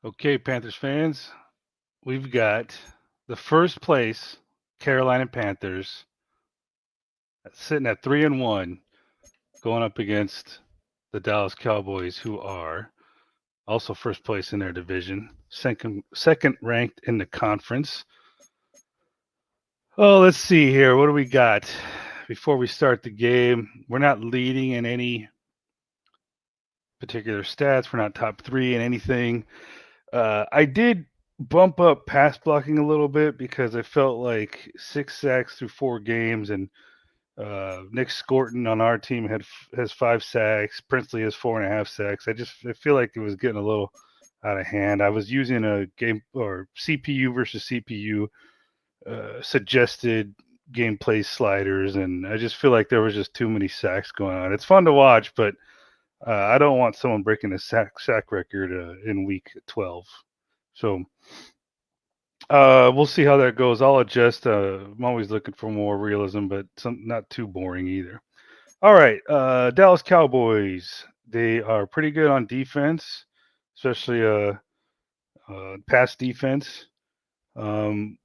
Okay, Panthers fans, we've got the first place Carolina Panthers sitting at 3-1, going up against the Dallas Cowboys, who are also first place in their division, second ranked in the conference. Oh, let's see here. What do we got? Before we start the game, we're not leading in any particular stats. We're not top three in anything. I did bump up pass blocking a little bit because I felt like 6 sacks through 4 games, and Nick Scorton on our team has 5 sacks. Princely has 4.5 sacks. I feel like it was getting a little out of hand. I was using a game or CPU versus CPU suggested gameplay sliders, and I just feel like there was just too many sacks going on. It's fun to watch, but I don't want someone breaking a sack record in week 12. So we'll see how that goes. I'll adjust. I'm always looking for more realism, but not too boring either. All right, Dallas Cowboys. They are pretty good on defense, especially pass defense. Um,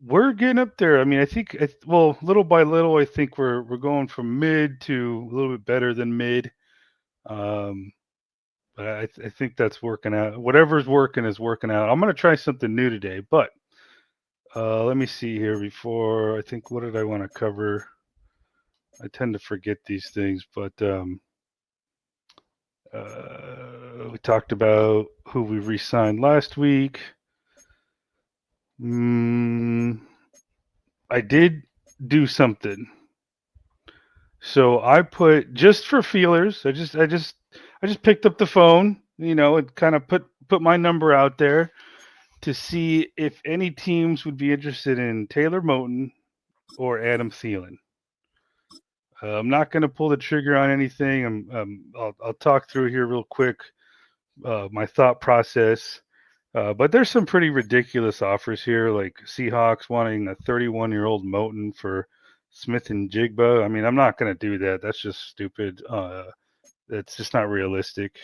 we're getting up there. I mean, I think well, little by little, I think we're going from mid to a little bit better than mid. Um, but I think that's working out. Whatever's working is working out. I'm gonna try something new today, but let me see here before I think what did I want to cover? I tend to forget these things, but we talked about who we re-signed last week. I did do something. So I put just for feelers. I just picked up the phone, and kind of put my number out there to see if any teams would be interested in Taylor Moton or Adam Thielen. I'm not going to pull the trigger on anything. I'll talk through here real quick my thought process. But there's some pretty ridiculous offers here, like Seahawks wanting a 31-year-old Moton for Smith and Jigba. I mean, I'm not going to do that. That's just stupid. That's just not realistic.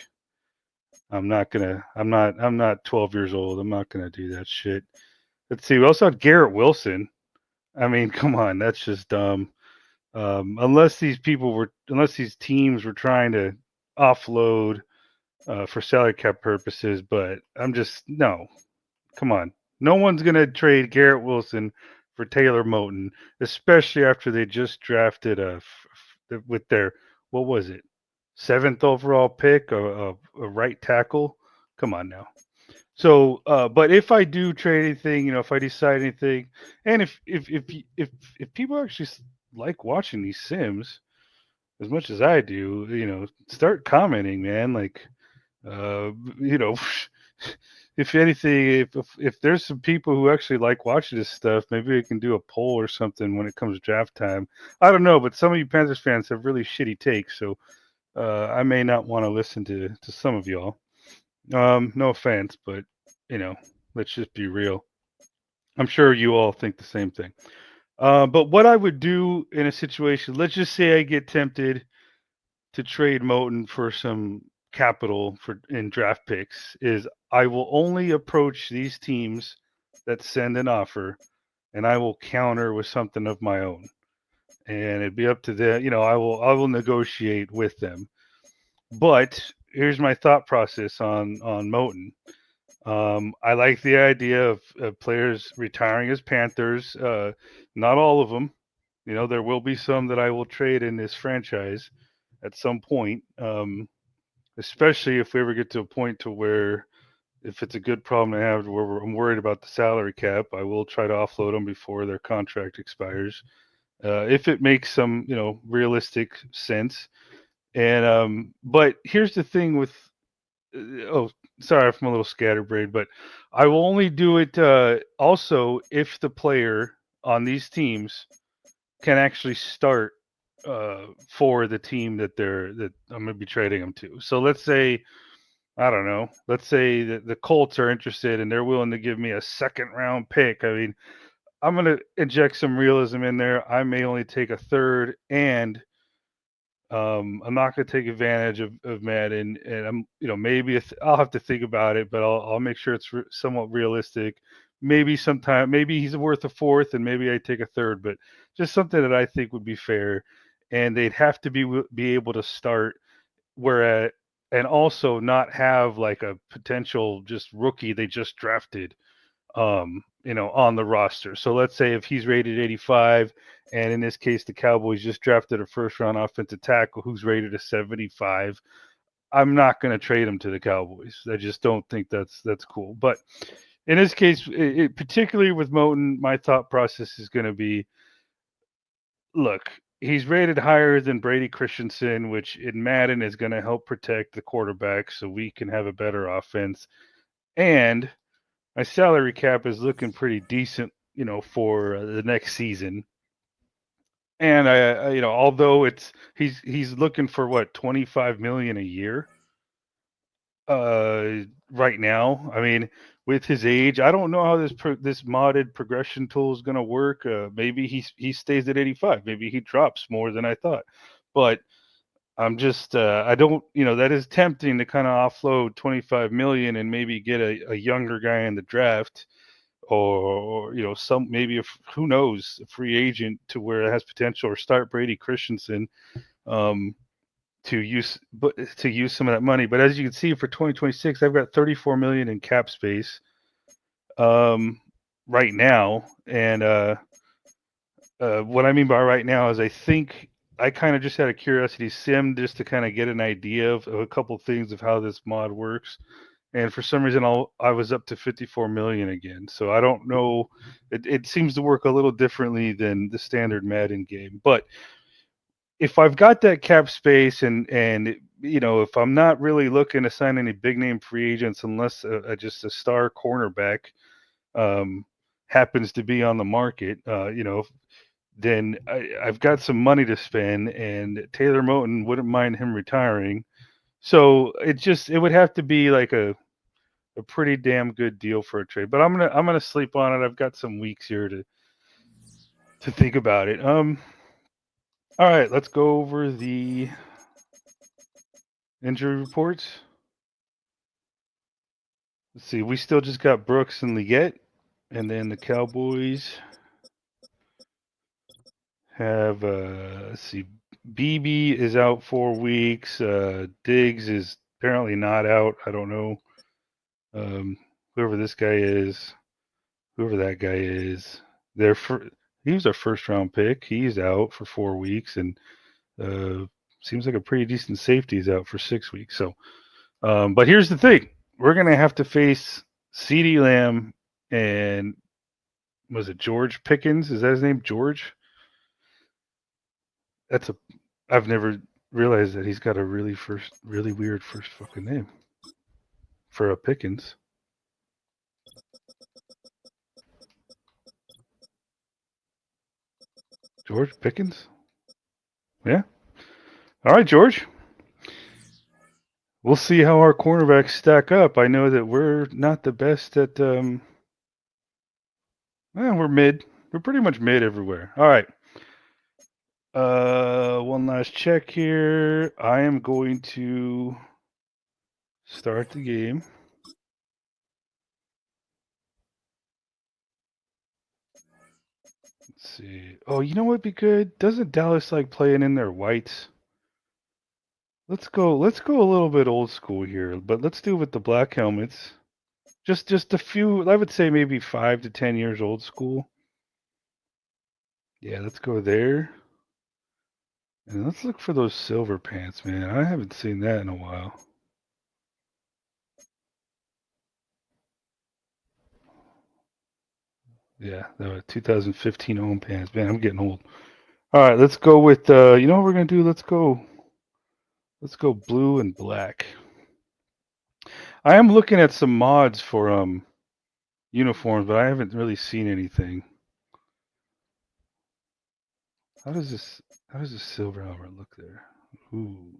I'm not 12 years old. I'm not going to do that shit. Let's see. We also have Garrett Wilson. I mean, come on, that's just dumb. Unless these teams were trying to offload for salary cap purposes, but I'm just no. Come on, no one's gonna trade Garrett Wilson for Taylor Moton, especially after they just drafted with their what was it, seventh overall pick, a right tackle. Come on now. So, but if I do trade anything, if I decide anything, and if people actually like watching these Sims as much as I do, start commenting, man. Like, uh, you know, if anything, if there's some people who actually like watching this stuff, maybe we can do a poll or something when it comes to draft time. I don't know, but some of you Panthers fans have really shitty takes, so I may not want to listen to some of y'all. No offense, but you know, let's just be real. I'm sure you all think the same thing. But what I would do in a situation, let's just say I get tempted to trade Moton for some capital for in draft picks, is I will only approach these teams that send an offer, and I will counter with something of my own, and it'd be up to them. I will negotiate with them. But here's my thought process on Moton. I like the idea of players retiring as Panthers. Not all of them. There will be some that I will trade in this franchise at some point. Especially if we ever get to a point to where, if it's a good problem to have, where I'm worried about the salary cap, I will try to offload them before their contract expires, if it makes some realistic sense. And but here's the thing with oh, sorry if I'm a little scatterbrained, but I will only do it also if the player on these teams can actually start for the team that I'm going to be trading them to. So let's say, I don't know, let's say that the Colts are interested and they're willing to give me a second round pick. I mean, I'm going to inject some realism in there. I may only take a third and I'm not going to take advantage of Madden, and maybe I'll have to think about it, but I'll make sure it's somewhat realistic. Maybe sometime, maybe he's worth a fourth, and maybe I take a third, but just something that I think would be fair. And they'd have to be able to start where and also not have like a potential just rookie they just drafted on the roster. So let's say if he's rated 85, and in this case the Cowboys just drafted a first round offensive tackle who's rated a 75, I'm not going to trade him to the Cowboys. I just don't think that's cool. But in this case, particularly with Moton, my thought process is going to be, look, he's rated higher than Brady Christensen, which in Madden is going to help protect the quarterback so we can have a better offense. And my salary cap is looking pretty decent, for the next season. And although he's looking for what, 25 million a year, right now. I mean, with his age, I don't know how this modded progression tool is going to work. Maybe he stays at 85. Maybe he drops more than I thought. But I'm just I don't, that is tempting to kind of offload 25 million and maybe get a younger guy in the draft, or some, maybe if, who knows, a free agent to where it has potential, or start Brady Christensen, um, to use some of that money. But as you can see, for 2026, I've got 34 million in cap space right now, and what I mean by right now is I think I kind of just had a curiosity sim just to kind of get an idea of a couple things of how this mod works. And for some reason, I was up to 54 million again. So I don't know. It seems to work a little differently than the standard Madden game. But if I've got that cap space, and if I'm not really looking to sign any big name free agents, unless just a star cornerback um, happens to be on the market, then I've got some money to spend, and Taylor Moton wouldn't mind him retiring. So it would have to be like a pretty damn good deal for a trade. But I'm gonna sleep on it. I've got some weeks here to think about it. All right, let's go over the injury reports. Let's see. We still just got Brooks and Leggett, and then the Cowboys have let's see. BB is out 4 weeks. Diggs is apparently not out. I don't know. Whoever this guy is, whoever that guy is, he was our first round pick. He's out for 4 weeks, and seems like a pretty decent safety is out for 6 weeks. So, but here's the thing: we're gonna have to face CeeDee Lamb and, was it George Pickens? Is that his name, George? I've never realized that he's got a really weird first fucking name for a Pickens. George Pickens? Yeah. All right, George. We'll see how our cornerbacks stack up. I know that we're not the best at we're mid. We're pretty much mid everywhere. All right. One last check here. I am going to start the game. Let's see. Oh, you know what'd be good? Doesn't Dallas like playing in their whites? Let's go a little bit old school here, but let's do it with the black helmets. Just a few, I would say maybe 5 to 10 years old school. Yeah, let's go there. And let's look for those silver pants, man. I haven't seen that in a while. Yeah, the 2015 home pants. Man, I'm getting old. All right, let's go with you know what we're gonna do? Let's go blue and black. I am looking at some mods for uniforms, but I haven't really seen anything. How does this silver helmet look there? Ooh,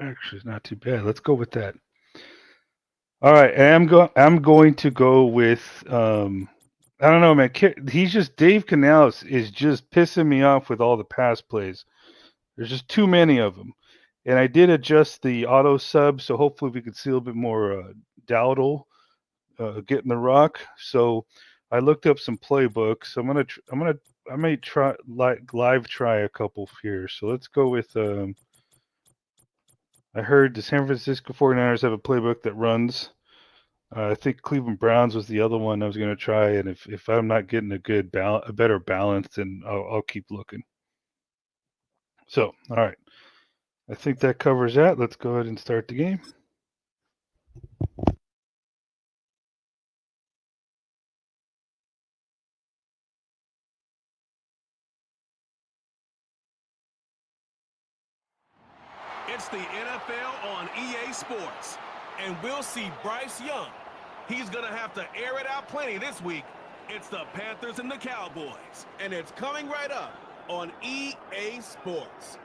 actually, it's not too bad. Let's go with that. All right, I'm going to go with I don't know, man. He's just, Dave Canales is just pissing me off with all the pass plays. There's just too many of them. And I did adjust the auto sub, so hopefully we could see a little bit more Dowdle getting the rock. So I looked up some playbooks. I may try live try a couple here. So let's go with. I heard the San Francisco 49ers have a playbook that runs. I think Cleveland Browns was the other one I was going to try, and if I'm not getting a better balance, then I'll keep looking. So, all right, I think that covers that. Let's go ahead and start the game. It's the NFL on EA Sports, and we'll see Bryce Young. He's going to have to air it out plenty this week. It's the Panthers and the Cowboys, and it's coming right up on EA Sports.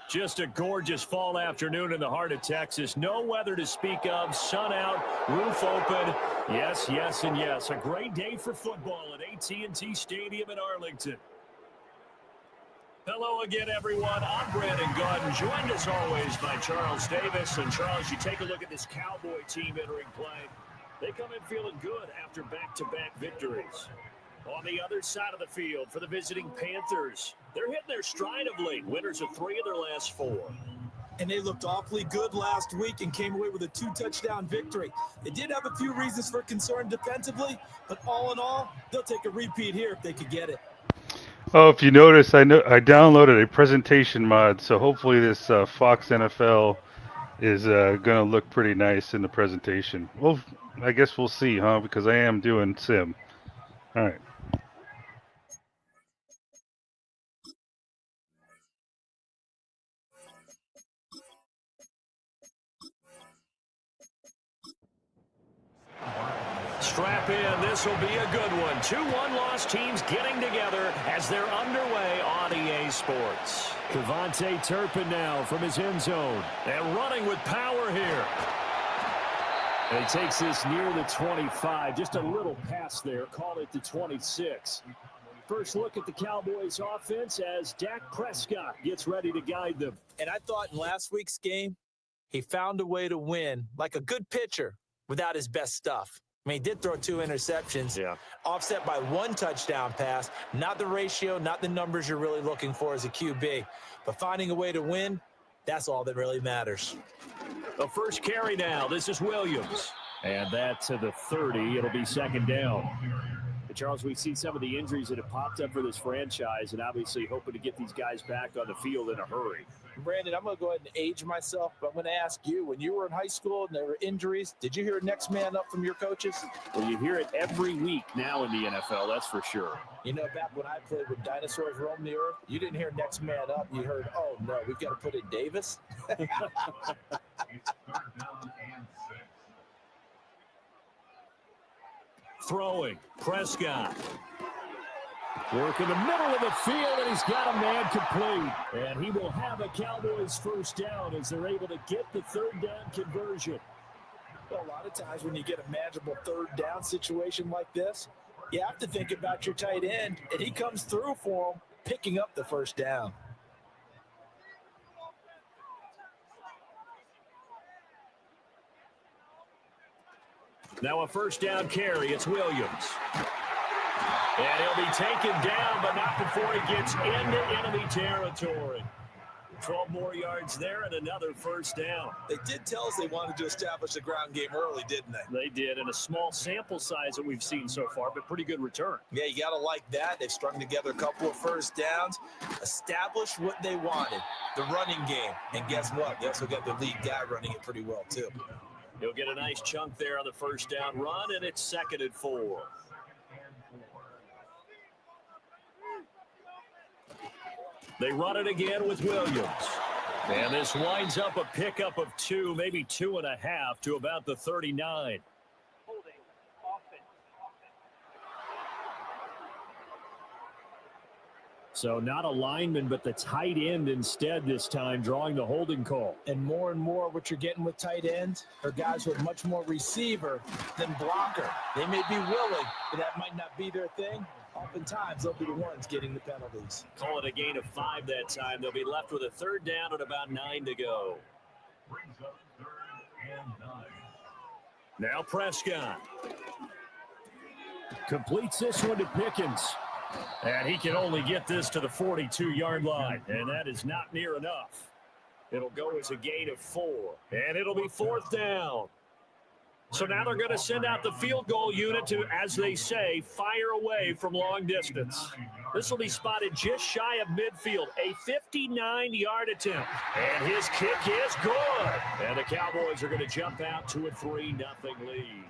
Just a gorgeous fall afternoon in the heart of Texas. No weather to speak of. Sun out, roof open. Yes, yes, and yes. A great day for football at AT&T Stadium in Arlington. Hello again, everyone. I'm Brandon Gordon, joined as always by Charles Davis. And Charles, you take a look at this Cowboy team entering play. They come in feeling good after back-to-back victories. On the other side of the field for the visiting Panthers, they're hitting their stride of late. Winners of 3 of their last 4. And they looked awfully good last week and came away with a 2-touchdown victory. They did have a few reasons for concern defensively, but all in all, they'll take a repeat here if they could get it. Oh, if you notice, I downloaded a presentation mod, so hopefully this Fox NFL is going to look pretty nice in the presentation. Well, I guess we'll see, huh? Because I am doing sim. All right. Strap in. This will be a good one. 2 one-loss teams getting together as they're underway on EA Sports. Kevontae Turpin now from his end zone. And running with power here. And he takes this near the 25. Just a little pass there. Call it the 26. First look at the Cowboys offense as Dak Prescott gets ready to guide them. And I thought in last week's game, he found a way to win like a good pitcher without his best stuff. I mean, he did throw 2 interceptions, offset by 1 touchdown pass. Not the ratio, not the numbers you're really looking for as a QB. But finding a way to win, that's all that really matters. The first carry now. This is Williams. And that to the 30. It'll be second down. Charles, we've seen some of the injuries that have popped up for this franchise and obviously hoping to get these guys back on the field in a hurry. Brandon, I'm going to go ahead and age myself, but I'm going to ask you, when you were in high school and there were injuries, did you hear next man up from your coaches? Well, you hear it every week now in the NFL, that's for sure. You know, back when I played with dinosaurs roam the earth, you didn't hear next man up. You heard, oh, no, we've got to put in Davis. Throwing, Prescott. Work in the middle of the field, and he's got a man complete. And he will have a Cowboys first down as they're able to get the 3rd down conversion. Well, a lot of times when you get a manageable 3rd down situation like this, you have to think about your tight end, and he comes through for him, picking up the 1st down. Now a 1st down carry. It's Williams. And he'll be taken down, but not before he gets into enemy territory. 12 more yards there and another 1st down. They did tell us they wanted to establish the ground game early, didn't they? They did, in a small sample size that we've seen so far, but pretty good return. Yeah, you got to like that. They've strung together a couple of 1st downs, established what they wanted, the running game. And guess what? They also got the lead guy running it pretty well, too. He'll get a nice chunk there on the 1st down run, and it's 2nd and 4. They run it again with Williams. And this winds up a pickup of 2, maybe 2.5 to about the 39. So not a lineman, but the tight end instead this time, drawing the holding call. And more what you're getting with tight ends are guys with much more receiver than blocker. They may be willing, but that might not be their thing. Oftentimes, they'll be the ones getting the penalties. Call it a gain of 5 that time. They'll be left with a third down and about 9 to go. Now Prescott completes this one to Pickens. And he can only get this to the 42-yard line, and that is not near enough. It'll go as a gain of 4, and it'll be 4th down. So now they're going to send out the field goal unit to, as they say, fire away from long distance. This will be spotted just shy of midfield, a 59-yard attempt. And his kick is good. And the Cowboys are going to jump out to a 3-0 lead.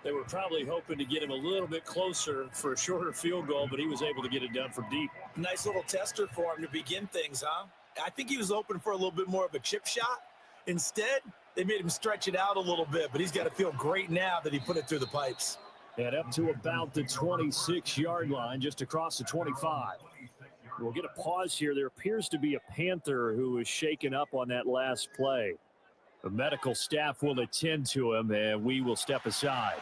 They were probably hoping to get him a little bit closer for a shorter field goal, but he was able to get it done from deep. Nice little tester for him to begin things, huh? I think he was hoping for a little bit more of a chip shot. Instead, they made him stretch it out a little bit, but he's got to feel great now that he put it through the pipes. And up to about the 26-yard line, just across the 25. We'll get a pause here. There appears to be a Panther who was shaken up on that last play. The medical staff will attend to him, and we will step aside.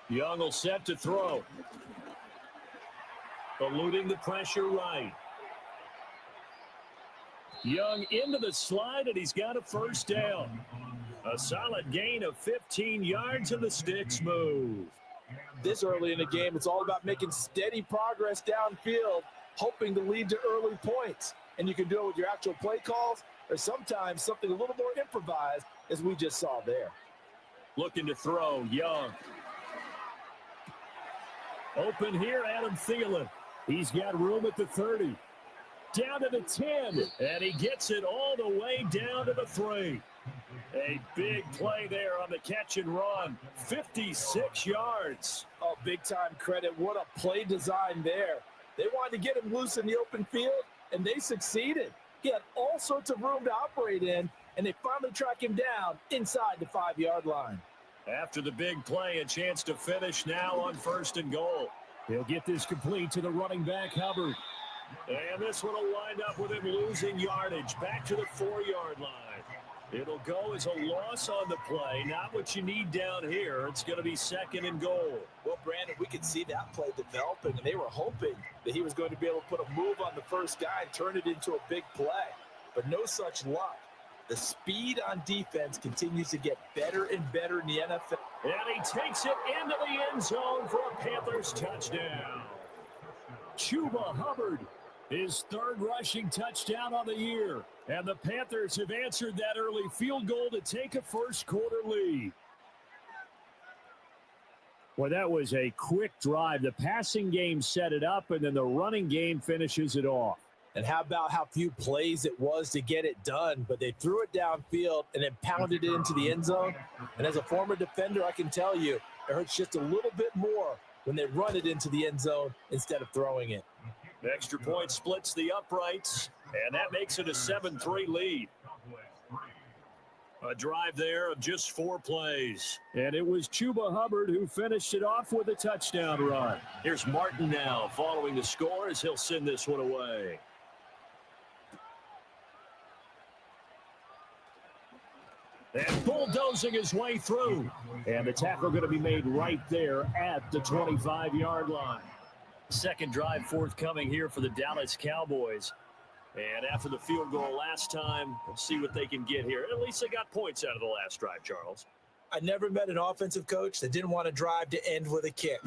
Young will set to throw. Eluding the pressure right. Young into the slide, and he's got a first down. A solid gain of 15 yards, and the sticks move. This early in the game, it's all about making steady progress downfield, hoping to lead to early points. And you can do it with your actual play calls, or sometimes something a little more improvised, as we just saw there. Looking to throw, Young. Open here, Adam Thielen. He's got room at the 30. Down to the 10, and he gets it all the way down to the 3. A big play there on the catch and run. 56 yards. Oh, big-time credit. What a play design there. They wanted to get him loose in the open field, and they succeeded. He had all sorts of room to operate in, and they finally track him down inside the 5-yard line. After the big play, a chance to finish now on 1st and goal. He'll get this complete to the running back, Hubbard. And this one will wind up with him losing yardage back to the 4-yard line. It'll go as a loss on the play, not what you need down here. It's going to be 2nd and goal. Well, Brandon, we could see that play developing, and they were hoping that he was going to be able to put a move on the first guy and turn it into a big play. But no such luck. The speed on defense continues to get better and better in the NFL. And he takes it into the end zone for a Panthers touchdown. Chuba Hubbard, his 3rd rushing touchdown on the year. And the Panthers have answered that early field goal to take a first-quarter lead. Well, that was a quick drive. The passing game set it up, and then the running game finishes it off. And how about how few plays it was to get it done, but they threw it downfield and then pounded it into the end zone. And as a former defender, I can tell you, it hurts just a little bit more when they run it into the end zone instead of throwing it. The extra point splits the uprights, and that makes it a 7-3 lead. A drive there of just 4 plays. And it was Chuba Hubbard who finished it off with a touchdown run. Here's Martin now following the score as he'll send this one away. And bulldozing his way through. And the tackle going to be made right there at the 25-yard line. Second drive forthcoming here for the Dallas Cowboys. And after the field goal last time, we'll see what they can get here. At least they got points out of the last drive, Charles. I never met an offensive coach that didn't want to drive to end with a kick.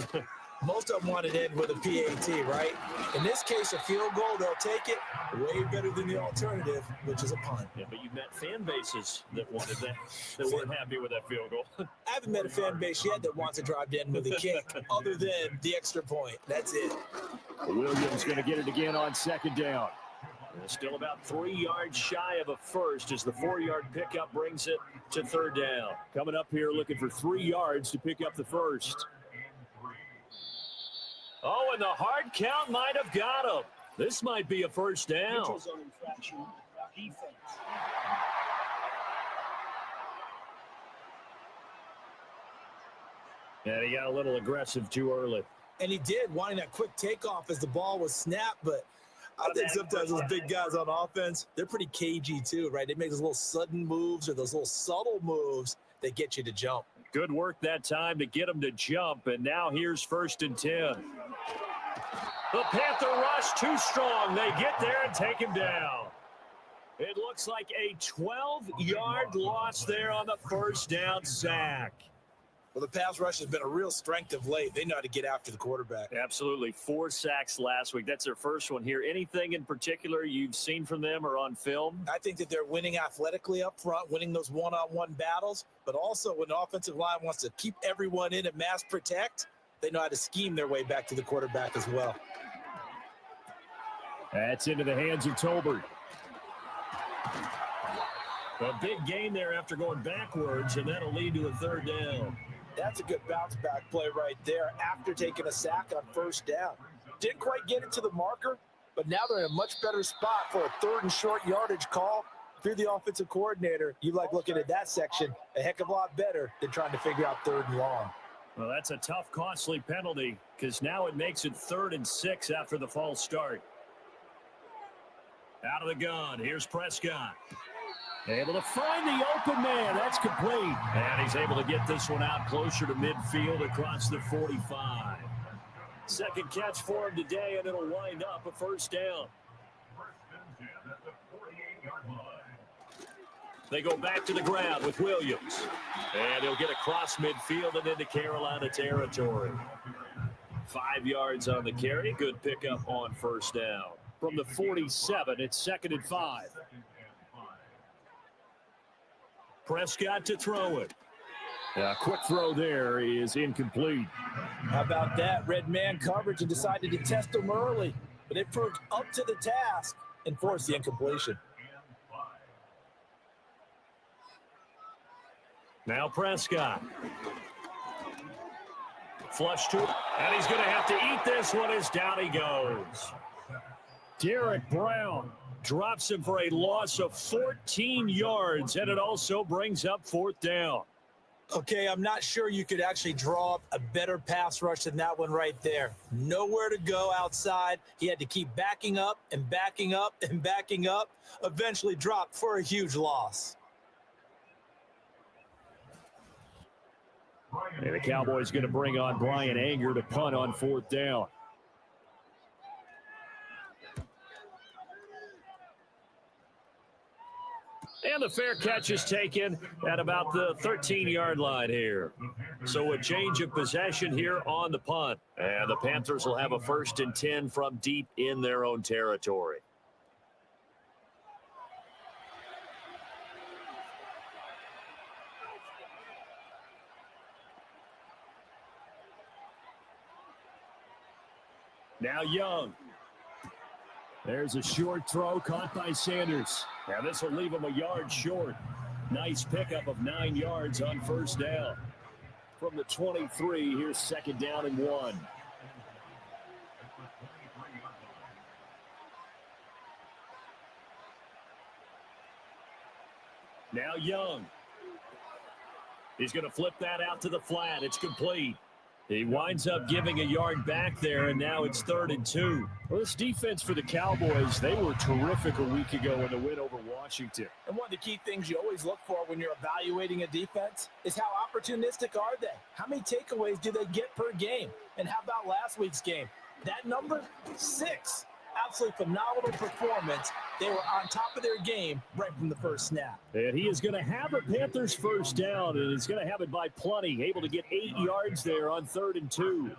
Most of them wanted to end with a PAT, right? In this case, a field goal, they'll take it way better than the alternative, which is a punt. Yeah, but you've met fan bases that wanted that, that weren't happy with that field goal. I haven't met a fan base yet that wants to drive to end with a kick other than the extra point. That's it. Williams going to get it again on 2nd down. Still about 3 yards shy of a first as the 4-yard pickup brings it to 3rd down. Coming up here looking for 3 yards to pick up the first. Oh, and the hard count might have got him. This might be a first down. Neutral zone infraction, defense. And he got a little aggressive too early. And he did, wanting that quick takeoff as the ball was snapped, but I think sometimes those big guys on offense, they're pretty cagey too, right? They make those little sudden moves or those little subtle moves they get you to jump. Good work that time to get him to jump, and now here's 1st and 10. The Panther rush too strong. They get there and take him down. It looks like a 12-yard loss there on the 1st down sack. Well, the pass rush has been a real strength of late. They know how to get after the quarterback. Absolutely. 4 sacks last week. That's their first one here. Anything in particular you've seen from them or on film? I think that they're winning athletically up front, winning those one-on-one battles, but also when the offensive line wants to keep everyone in and mass protect, they know how to scheme their way back to the quarterback as well. That's into the hands of Tolbert. A big gain there after going backwards, and that'll lead to a 3rd down. That's a good bounce-back play right there after taking a sack on 1st down. Didn't quite get it to the marker, but now they're in a much better spot for a 3rd and short yardage call. If you're the offensive coordinator, you like looking at that section a heck of a lot better than trying to figure out 3rd and long. Well, that's a tough, costly penalty because now it makes it 3rd and 6 after the false start. Out of the gun, here's Prescott. Able to find the open man. That's complete. And he's able to get this one out closer to midfield across the 45. Second catch for him today, and it'll wind up a 1st down. They go back to the ground with Williams. And he'll get across midfield and into Carolina territory. 5 yards on the carry. Good pickup on 1st down. From the 47, it's 2nd and 5. Prescott to throw it. Quick throw there is incomplete. How about that? Red man coverage and decided to test him early, but it proved up to the task and forced the incompletion. Now Prescott. Flush to him, and he's going to have to eat this one as down he goes. Derek Brown drops him for a loss of 14 yards, and it also brings up 4th down. Okay, I'm not sure you could actually draw up a better pass rush than that one right there. Nowhere to go outside. He had to keep backing up and backing up and backing up. Eventually dropped for a huge loss. And the Cowboys going to bring on Brian Anger to punt on 4th down. And the fair catch is taken at about the 13-yard line here. So a change of possession here on the punt. And the Panthers will have a 1st and 10 from deep in their own territory. Now Young. There's a short throw caught by Sanders. Now this will leave him a yard short. Nice pickup of 9 yards on 1st down. From the 23, here's 2nd down and 1. Now Young. He's going to flip that out to the flat. It's complete. He winds up giving a yard back there, and now it's 3rd and 2. Well, this defense for the Cowboys, they were terrific a week ago in the win over Washington. And one of the key things you always look for when you're evaluating a defense is how opportunistic are they? How many takeaways do they get per game? And how about last week's game? That number, 6. Absolutely phenomenal performance. They were on top of their game right from the first snap. And he is going to have a Panthers 1st down, and he's going to have it by plenty. Able to get 8 yards there on 3rd and 2.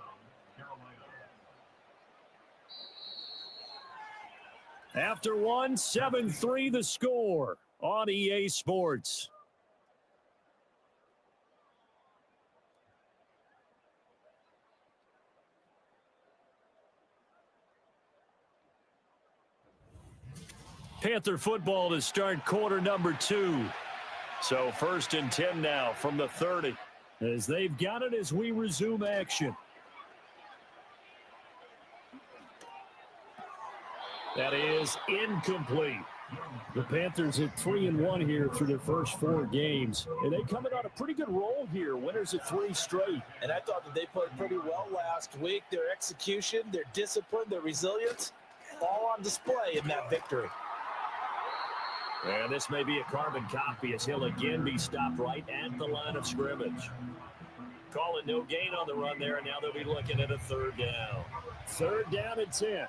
After 1, 7-3 the score on EA Sports. Panther football to start quarter number 2. So 1st and 10 now from the 30. As they've got it as we resume action. That is incomplete. The Panthers at 3-1 here through their first 4 games. And they coming on a pretty good roll here. Winners of 3 straight. And I thought that they played pretty well last week. Their execution, their discipline, their resilience, all on display in that victory. And this may be a carbon copy as he'll again be stopped right at the line of scrimmage. Calling no gain on the run there, and now they'll be looking at a third down. Third down and 10.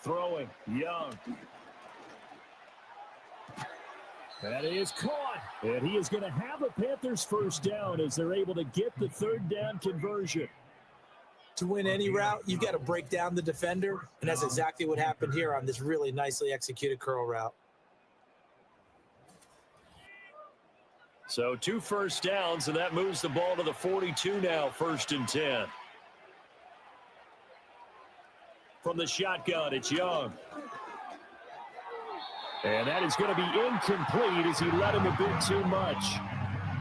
Throwing, Young. That is caught. And he is going to have a Panthers first down as they're able to get the third down conversion. To win any route, you've got to break down the defender, and that's exactly what happened here on this really nicely executed curl route. So 2 first downs, and that moves the ball to the 42 now, 1st and 10. From the shotgun, it's Young. And that is going to be incomplete as he led him a bit too much.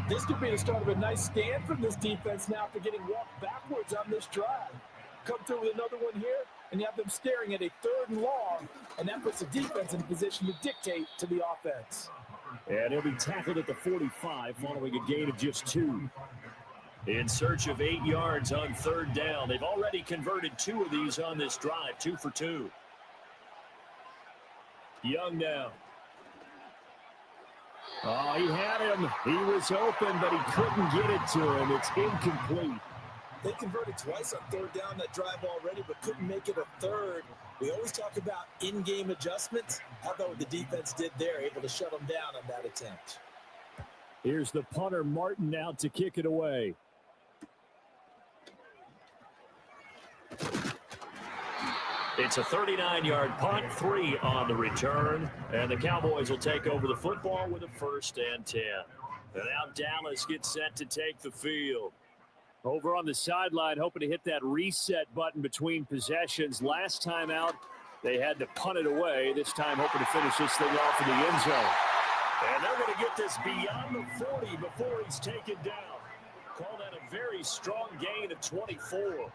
This could be the start of a nice stand from this defense now after getting walked backwards on this drive. Come through with another one here, and you have them staring at a 3rd and long, and that puts the defense in a position to dictate to the offense. And he'll be tackled at the 45 following a gain of just 2. In search of 8 yards on 3rd down. They've already converted 2 of these on this drive, 2 for 2. Young now. Oh, he had him. He was open, but he couldn't get it to him. It's incomplete. They converted twice on 3rd down that drive already, but couldn't make it a 3rd. We always talk about in-game adjustments. How about what the defense did there, able to shut them down on that attempt? Here's the punter, Martin, out to kick it away. It's a 39-yard punt, 3 on the return, and the Cowboys will take over the football with a 1st and 10. And now Dallas gets set to take the field. Over on the sideline, hoping to hit that reset button between possessions. Last time out, they had to punt it away. This time, hoping to finish this thing off in the end zone. And they're going to get this beyond the 40 before he's taken down. Call that a very strong gain of 24.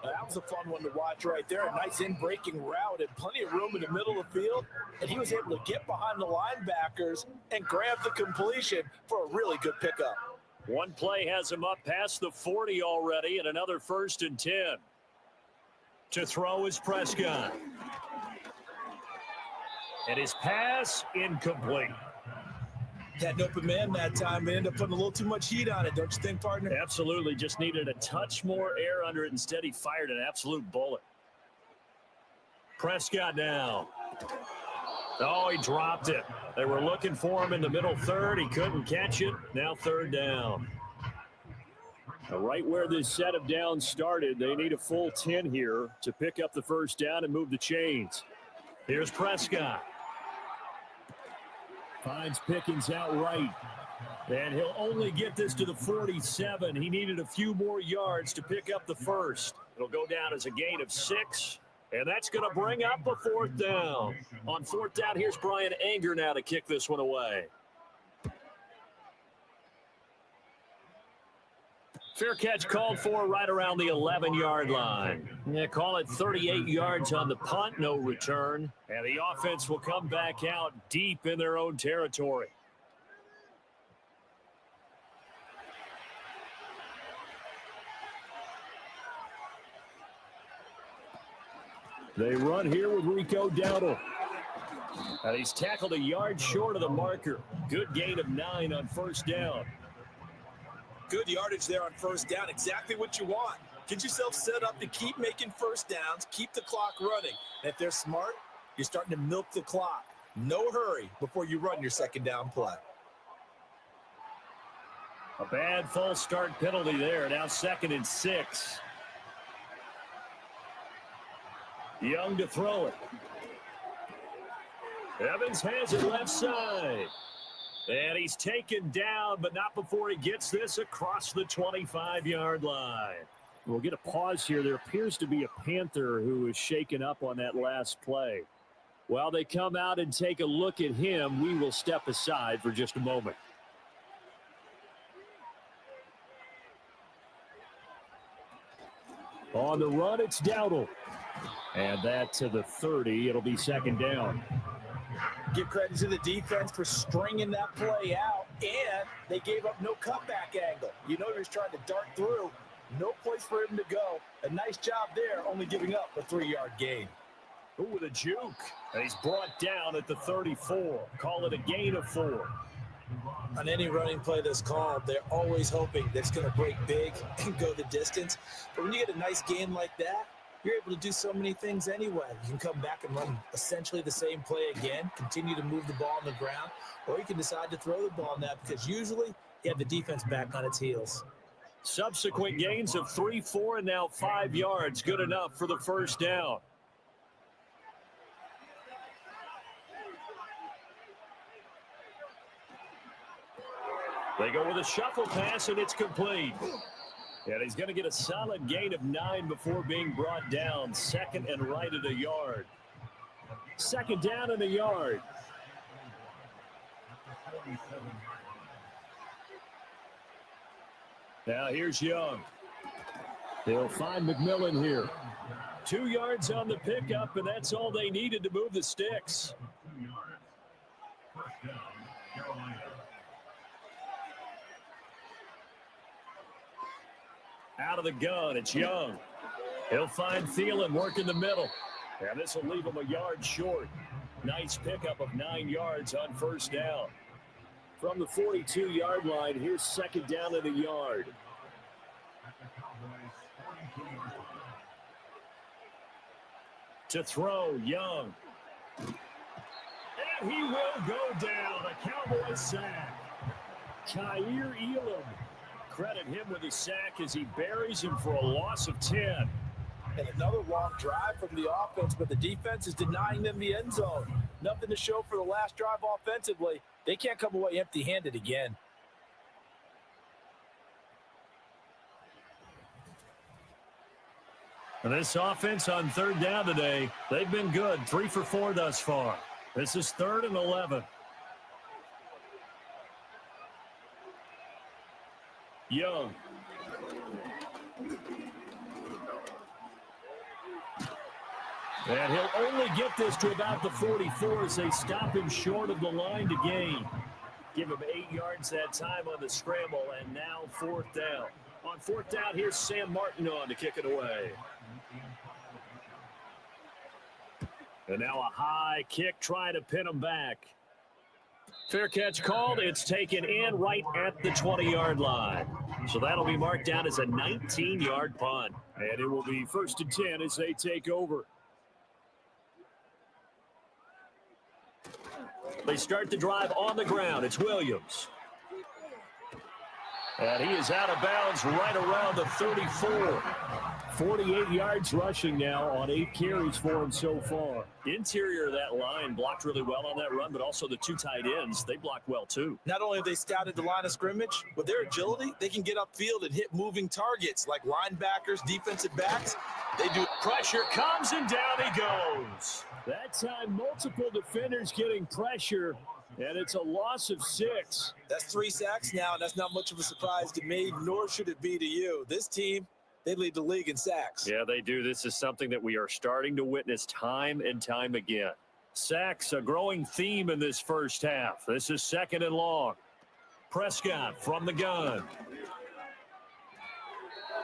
That was a fun one to watch right there. A nice in-breaking route and plenty of room in the middle of the field. And he was able to get behind the linebackers and grab the completion for a really good pickup. One play has him up past the 40 already, and another 1st and 10. To throw is Prescott. And his pass incomplete. Had an open man that time and ended up putting a little too much heat on it, don't you think, partner? Absolutely. Just needed a touch more air under it. Instead, he fired an absolute bullet. Prescott now. Oh, he dropped it. They were looking for him in the middle 3rd. He couldn't catch it. Now 3rd down. Now, right where this set of downs started, they need a full 10 here to pick up the 1st down and move the chains. Here's Prescott. Finds Pickens outright. And he'll only get this to the 47. He needed a few more yards to pick up the 1st. It'll go down as a gain of 6. And that's going to bring up a 4th down. On 4th down, here's Brian Anger now to kick this one away. Fair catch called for right around the 11-yard line. Yeah, call it 38 yards on the punt, no return. And the offense will come back out deep in their own territory. They run here with Rico Dowdle. And he's tackled a yard short of the marker. Good gain of 9 on 1st down. Good yardage there on 1st down. Exactly what you want. Get yourself set up to keep making 1st downs, keep the clock running. And if they're smart, you're starting to milk the clock. No hurry before you run your 2nd down play. A bad false start penalty there. Now 2nd and 6. Young to throw it. Evans has it left side. And he's taken down, but not before he gets this across the 25-yard line. We'll get a pause here. There appears to be a Panther who is shaken up on that last play. While they come out and take a look at him, we will step aside for just a moment. On the run, it's Dowdle. And that to the 30. It'll be 2nd down. Give credit to the defense for stringing that play out, and they gave up no cutback angle. You know he was trying to dart through, No place for him to go. A nice job there, only giving up a 3-yard gain. Ooh, with a juke. And he's brought down at the 34. Call it a gain of 4. On any running play that's called, they're always hoping that it's going to break big and go the distance. But when you get a nice gain like that, you're able to do so many things anyway. You can come back and run essentially the same play again, continue to move the ball on the ground, or you can decide to throw the ball now because usually you have the defense back on its heels. Subsequent gains of 3, 4, and now 5 yards. Good enough for the first down. They go with a shuffle pass, and it's complete. And he's going to get a solid gain of 9 before being brought down. Second and right at a yard. Second down and a yard. Now here's Young. They'll find McMillan here. 2 yards on the pickup, and that's all they needed to move the sticks. Out of the gun, it's Young. He'll find Thielen working the middle. And this will leave him a yard short. Nice pickup of 9 yards on first down. From the 42-yard line, here's second down and a yard. To throw, Young. And he will go down. A Cowboys sack. Khair Elam. Credit him with a sack as he buries him for a loss of 10. And another long drive from the offense, but the defense is denying them the end zone. Nothing to show for the last drive offensively. They can't come away empty-handed again. And this offense on third down today, they've been good. 3 for 4 thus far. This is 3rd and 11. Young. And he'll only get this to about the 44 as they stop him short of the line to gain. Give him 8 yards that time on the scramble, and now 4th down. On 4th down, here's Sam Martin on to kick it away. And now a high kick trying to pin him back. Fair catch called. It's taken in right at the 20-yard line. So that'll be marked down as a 19-yard punt. And it will be 1st and 10 as they take over. They start the drive on the ground. It's Williams. And he is out of bounds right around the 34. 48 yards rushing now on 8 carries for him so far. Interior of that line blocked really well on that run, but also the 2 tight ends, they blocked well too. Not only have they scouted the line of scrimmage, with their agility, they can get upfield and hit moving targets like linebackers, defensive backs. They do. Pressure comes and down he goes. That time, multiple defenders getting pressure, and it's a loss of 6. That's 3 sacks now, and that's not much of a surprise to me, nor should it be to you. This team, they lead the league in sacks. Yeah, they do. This is something that we are starting to witness time and time again. Sacks, a growing theme in this first half. This is 2nd and long. Prescott from the gun.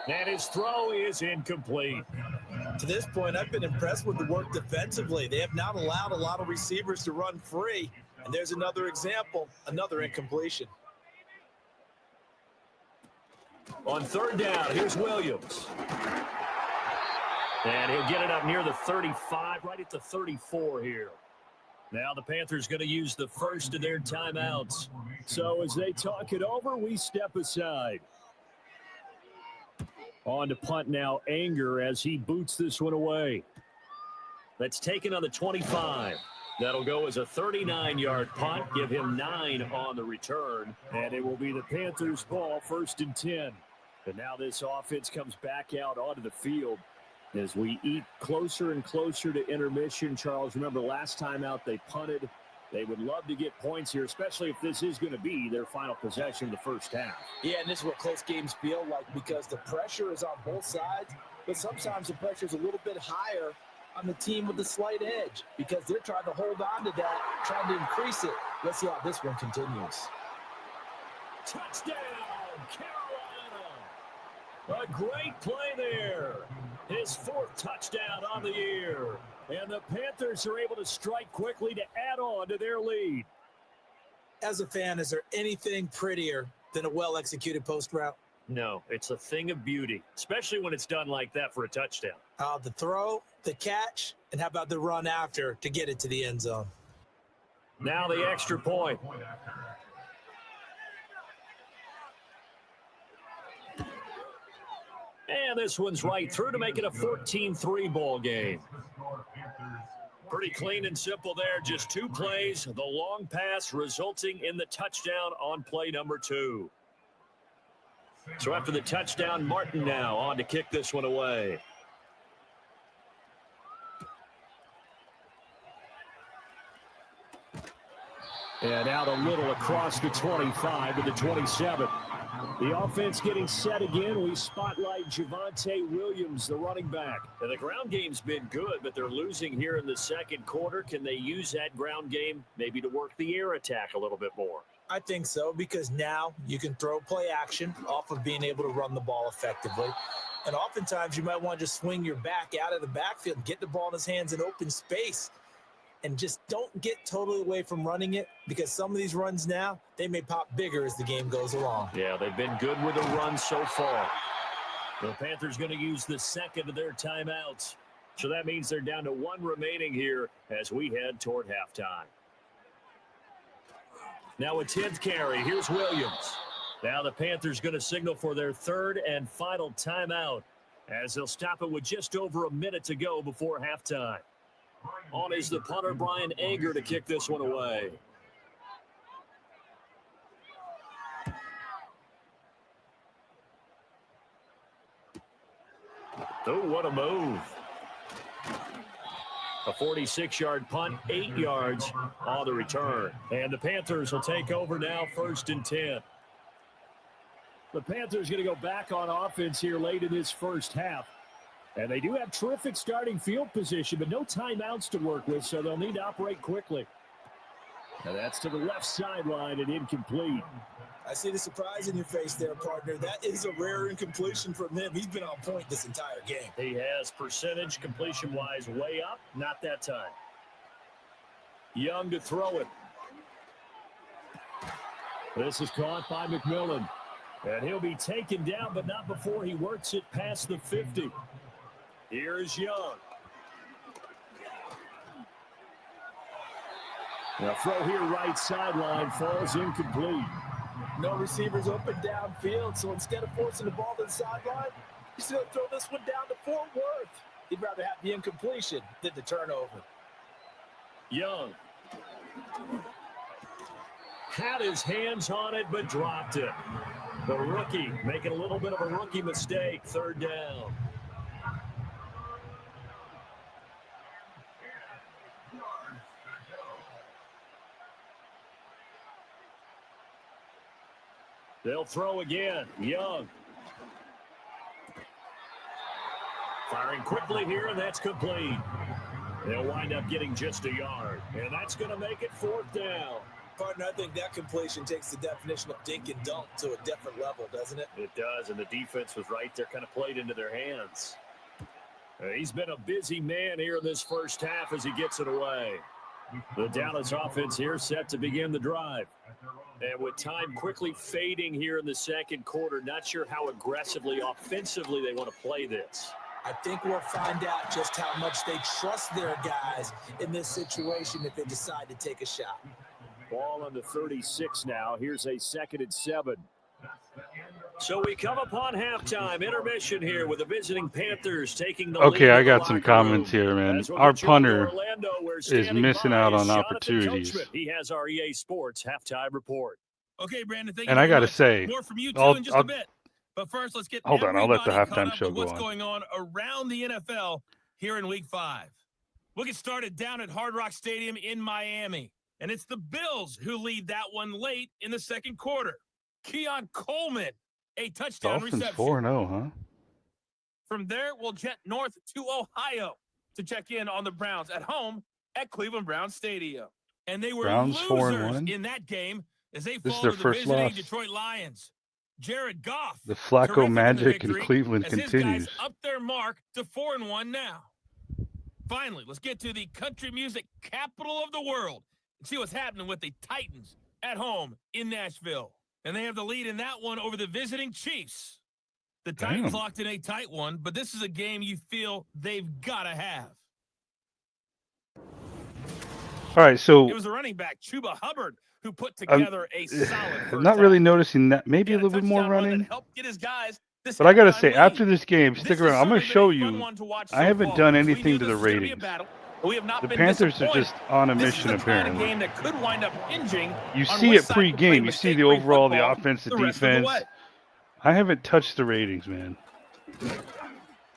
And his throw is incomplete. To this point, I've been impressed with the work defensively. They have not allowed a lot of receivers to run free. And there's another example, another incompletion. On 3rd down, here's Williams. And he'll get it up near the 35, right at the 34 here. Now the Panthers going to use the first of their timeouts. So as they talk it over, we step aside. On to punt now, Anger, as he boots this one away. That's taken on the 25. That'll go as a 39-yard punt, give him 9 on the return. And it will be the Panthers' ball, 1st and 10. And now this offense comes back out onto the field as we eat closer and closer to intermission. Charles, remember last time out they punted. They would love to get points here, especially if this is going to be their final possession of the first half. Yeah, and this is what close games feel like because the pressure is on both sides, but sometimes the pressure is a little bit higher on the team with the slight edge because they're trying to hold on to that, trying to increase it. Let's see how this one continues. Touchdown, Carolina! A great play there. His 4th touchdown on the year. And the Panthers are able to strike quickly to add on to their lead. As a fan, is there anything prettier than a well-executed post route? No, it's a thing of beauty, especially when it's done like that for a touchdown. The throw, the catch, and how about the run after to get it to the end zone? Now the extra point. And this one's right through to make it a 14-3 ball game. Pretty clean and simple there. Just 2 plays. The long pass resulting in the touchdown on play number 2. So after the touchdown, Martin now on to kick this one away. And out a little across the 25 to the 27. The offense getting set again. We spotlight Javonte Williams, the running back. And the ground game's been good, but they're losing here in the second quarter. Can they use that ground game maybe to work the air attack a little bit more? I think so, because now you can throw play action off of being able to run the ball effectively. And oftentimes you might want to just swing your back out of the backfield, get the ball in his hands in open space, and just don't get totally away from running it, because some of these runs now, they may pop bigger as the game goes along. Yeah, they've been good with the run so far. The Panthers going to use the second of their timeouts. So that means they're down to 1 remaining here as we head toward halftime. Now a 10th carry. Here's Williams. Now the Panthers going to signal for their 3rd and final timeout as they'll stop it with just over a minute to go before halftime. On is the punter, Brian Anger, to kick this one away. Oh, what a move. A 46-yard punt, 8 yards on the return. And the Panthers will take over now, 1st and 10. The Panthers going to go back on offense here late in this first half. And they do have terrific starting field position, but no timeouts to work with, so they'll need to operate quickly. And that's to the left sideline and incomplete. I see the surprise in your face there, partner. That is a rare incompletion from him. He's been on point this entire game. He has percentage completion-wise way up. Not that time. Young to throw it. This is caught by McMillan. And he'll be taken down, but not before he works it past the 50. Here's Young. The throw here right sideline falls incomplete. No receivers open downfield, so instead of forcing the ball to the sideline, he's going to throw this one down to Fort Worth. He'd rather have the incompletion than the turnover. Young had his hands on it, but dropped it. The rookie making a little bit of a rookie mistake, 3rd down. They'll throw again. Young. Firing quickly here, and that's complete. They'll wind up getting just a yard, and that's going to make it 4th down. Partner, I think that completion takes the definition of dink and dunk to a different level, doesn't it? It does, and the defense was right there, kind of played into their hands. He's been a busy man here in this first half as he gets it away. The Dallas offense here set to begin the drive. And with time quickly fading here in the second quarter, not sure how aggressively, offensively they want to play this. I think we'll find out just how much they trust their guys in this situation if they decide to take a shot. Ball on the 36 now. Here's a 2nd and 7. So we come upon halftime intermission here with the visiting Panthers taking the lead. Okay, I got some comments here, man. Our punter is missing out on opportunities. He has our EA Sports halftime report. Okay, Brandon, thank you. And I got to say, more from you too in just a bit. But first, let's get hold on. I'll let the everybody halftime caught up show with go what's on. going on around the NFL here in Week 5. We'll get started down at Hard Rock Stadium in Miami. And it's the Bills who lead that one late in the second quarter. Keon Coleman, a touchdown Dolphins reception. 4-0, huh? From there, we'll jet north to Ohio to check in on the Browns at home at Cleveland Browns Stadium. And they were Browns losers 4-1 in that game as they This is fall their to the first visiting loss. Detroit Lions. Jared Goff. The Flacco Terrific magic in victory, Cleveland as continues. his guys up their mark to 4-1 now. Finally, let's get to the country music capital of the world and see what's happening with the Titans at home in Nashville. And they have the lead in that one over the visiting Chiefs. The Titans locked in a tight one, but this is a game you feel they've got to have. All right, so it was the running back, Chuba Hubbard, who put together a solid first I'm not really half. noticing that. Maybe a little bit more running. Helped get his guys this but I got to halftime say, lead. after this game, stick around. I'm going to show you. I haven't done anything to the ratings. The Panthers are just on a mission, apparently. Game that could wind up hinging you see it pre-game. You see the overall, the offense, the defense. I haven't touched the ratings, man.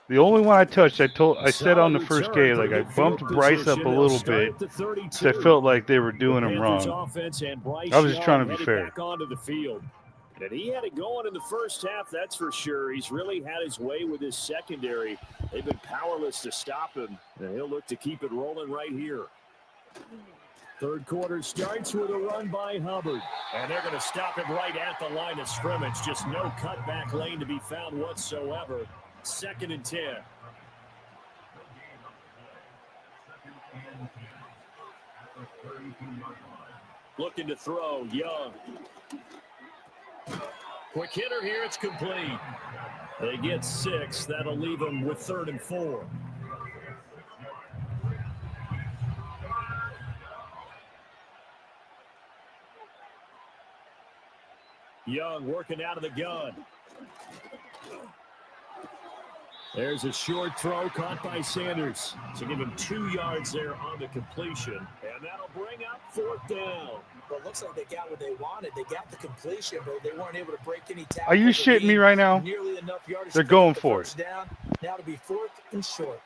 The only one I touched, I said on the first game, like I bumped Bryce up a little bit because I felt like they were doing him wrong. I was just trying to be fair. And he had it going in the first half, that's for sure. He's really had his way with his secondary. They've been powerless to stop him, and he'll look to keep it rolling right here. Third quarter starts with a run by Hubbard. And they're going to stop him right at the line of scrimmage. Just no cutback lane to be found whatsoever. 2nd and 10. Looking to throw, Young. Quick hitter here, it's complete. They get 6. That'll leave them with 3rd and 4. Young working out of the gun. There's a short throw caught by Sanders. So give him 2 yards there on the completion. And that'll bring up 4th down. Well, it looks like they got what they wanted. They got the completion, but they weren't able to break any tackles. Are you shitting me right now? Nearly enough yardage. They're going for it. Down. Now to be 4th and short.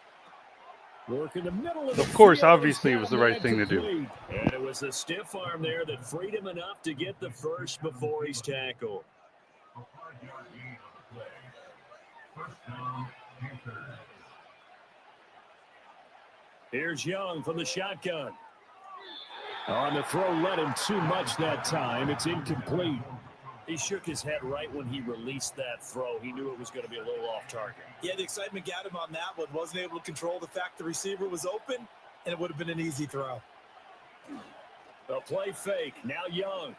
Work in the middle of course, obviously, it was the right thing to do. And it was the stiff arm there that freed him enough to get the first before he's tackled. Here's Young from the shotgun. On the throw, led him too much that time. It's incomplete. He shook his head right when he released that throw. He knew it was going to be a little off target. Yeah, the excitement got him on that one. Wasn't able to control the fact the receiver was open, and it would have been an easy throw. A play fake. Now Young.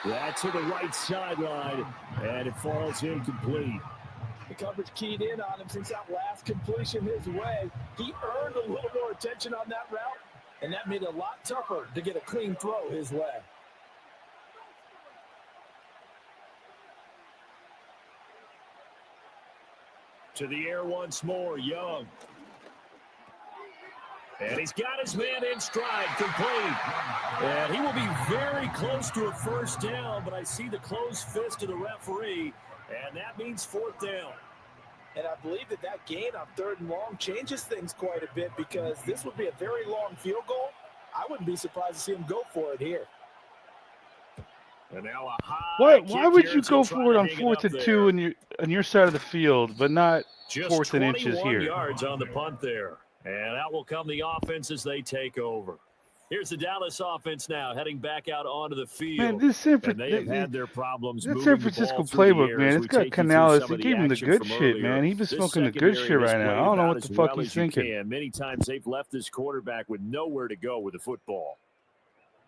That's to the right sideline, and it falls incomplete. The coverage keyed in on him since that last completion his way. He earned a little more attention on that route, and that made it a lot tougher to get a clean throw his way. To the air once more, Young. And he's got his man in stride, complete. And he will be very close to a first down, but I see the closed fist of the referee, and that means 4th down. And I believe that gain on 3rd and long changes things quite a bit because this would be a very long field goal. I wouldn't be surprised to see him go for it here. And now a high why would you go for it on 4th and 2 on your side of the field, but not just 4th and inches here? 21 yards on the punt there. And out will come the offense as they take over. Here's the Dallas offense now heading back out onto the field. Man, they have had their problems. That San Francisco playbook, man, it's got Canales. They gave him the good shit, man. He's been smoking the good shit right now. I don't know what the fuck he's thinking. Many times they've left this quarterback with nowhere to go with the football.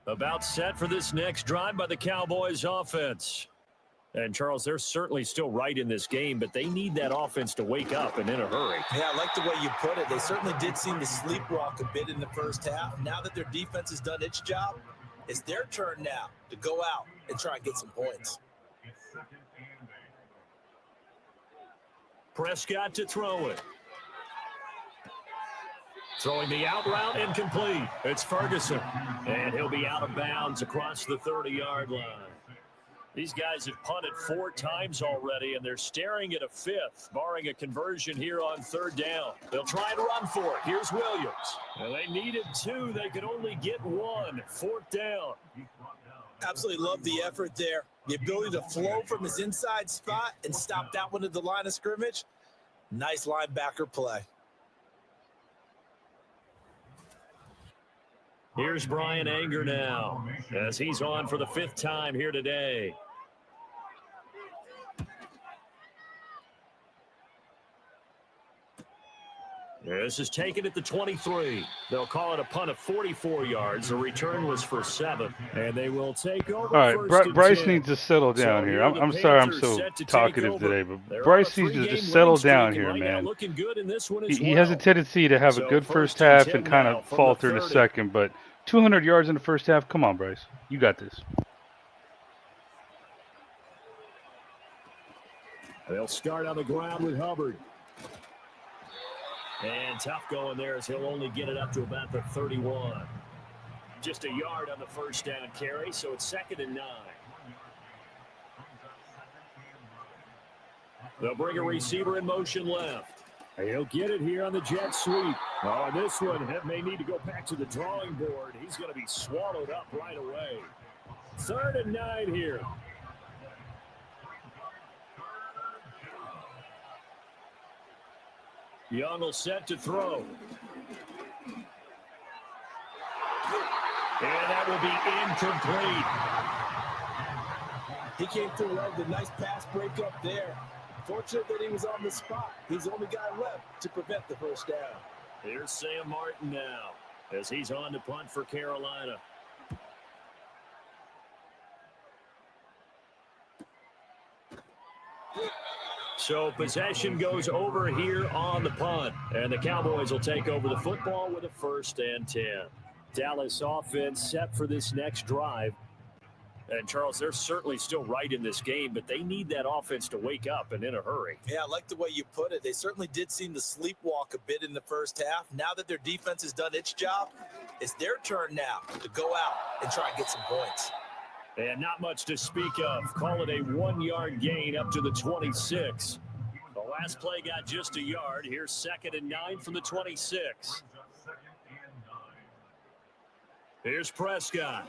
About set for this next drive by the Cowboys offense. And, Charles, they're certainly still right in this game, but they need that offense to wake up and in a hurry. Yeah, I like the way you put it. They certainly did seem to sleepwalk a bit in the first half. Now that their defense has done its job, it's their turn now to go out and try and get some points. Prescott to throw it. Throwing the out route, incomplete. It's Ferguson, and he'll be out of bounds across the 30-yard line. These guys have punted 4 times already, and they're staring at a 5th, barring a conversion here on 3rd down. They'll try and run for it. Here's Williams. And they needed 2. They could only get 1. 4th down. Absolutely love the effort there. The ability to flow from his inside spot and stop that one at the line of scrimmage. Nice linebacker play. Here's Brian Anger now as he's on for the 5th time here today. This is taken at the 23. They'll call it a punt of 44 yards. The return was for 7. And they will take over. All right, Bryce 10. needs to settle down here. I'm sorry I'm so talkative today, but Bryce needs to just settle down here, man. He has a tendency to have a good first half and kind of falter in the second, but 200 yards in the first half, come on, Bryce. You got this. They'll start on the ground with Hubbard. And tough going there as he'll only get it up to about the 31. Just a yard on the first down carry, so it's 2nd and 9. They'll bring a receiver in motion left. He'll get it here on the jet sweep. Oh, and this one may need to go back to the drawing board. He's going to be swallowed up right away. 3rd and 9 here. Young will set to throw. And that will be incomplete. He came through well with a nice pass breakup there. Fortunate that he was on the spot. He's the only guy left to prevent the first down. Here's Sam Martin now as he's on to punt for Carolina. So possession goes over here on the punt, and the Cowboys will take over the football with a 1st and 10. Dallas offense set for this next drive. And, Charles, they're certainly still right in this game, but they need that offense to wake up and in a hurry. Yeah, I like the way you put it. They certainly did seem to sleepwalk a bit in the first half. Now that their defense has done its job, it's their turn now to go out and try and get some points. And not much to speak of. Call it a 1-yard gain up to the 26. The last play got just a yard. Here's 2nd and 9 from the 26. Here's Prescott.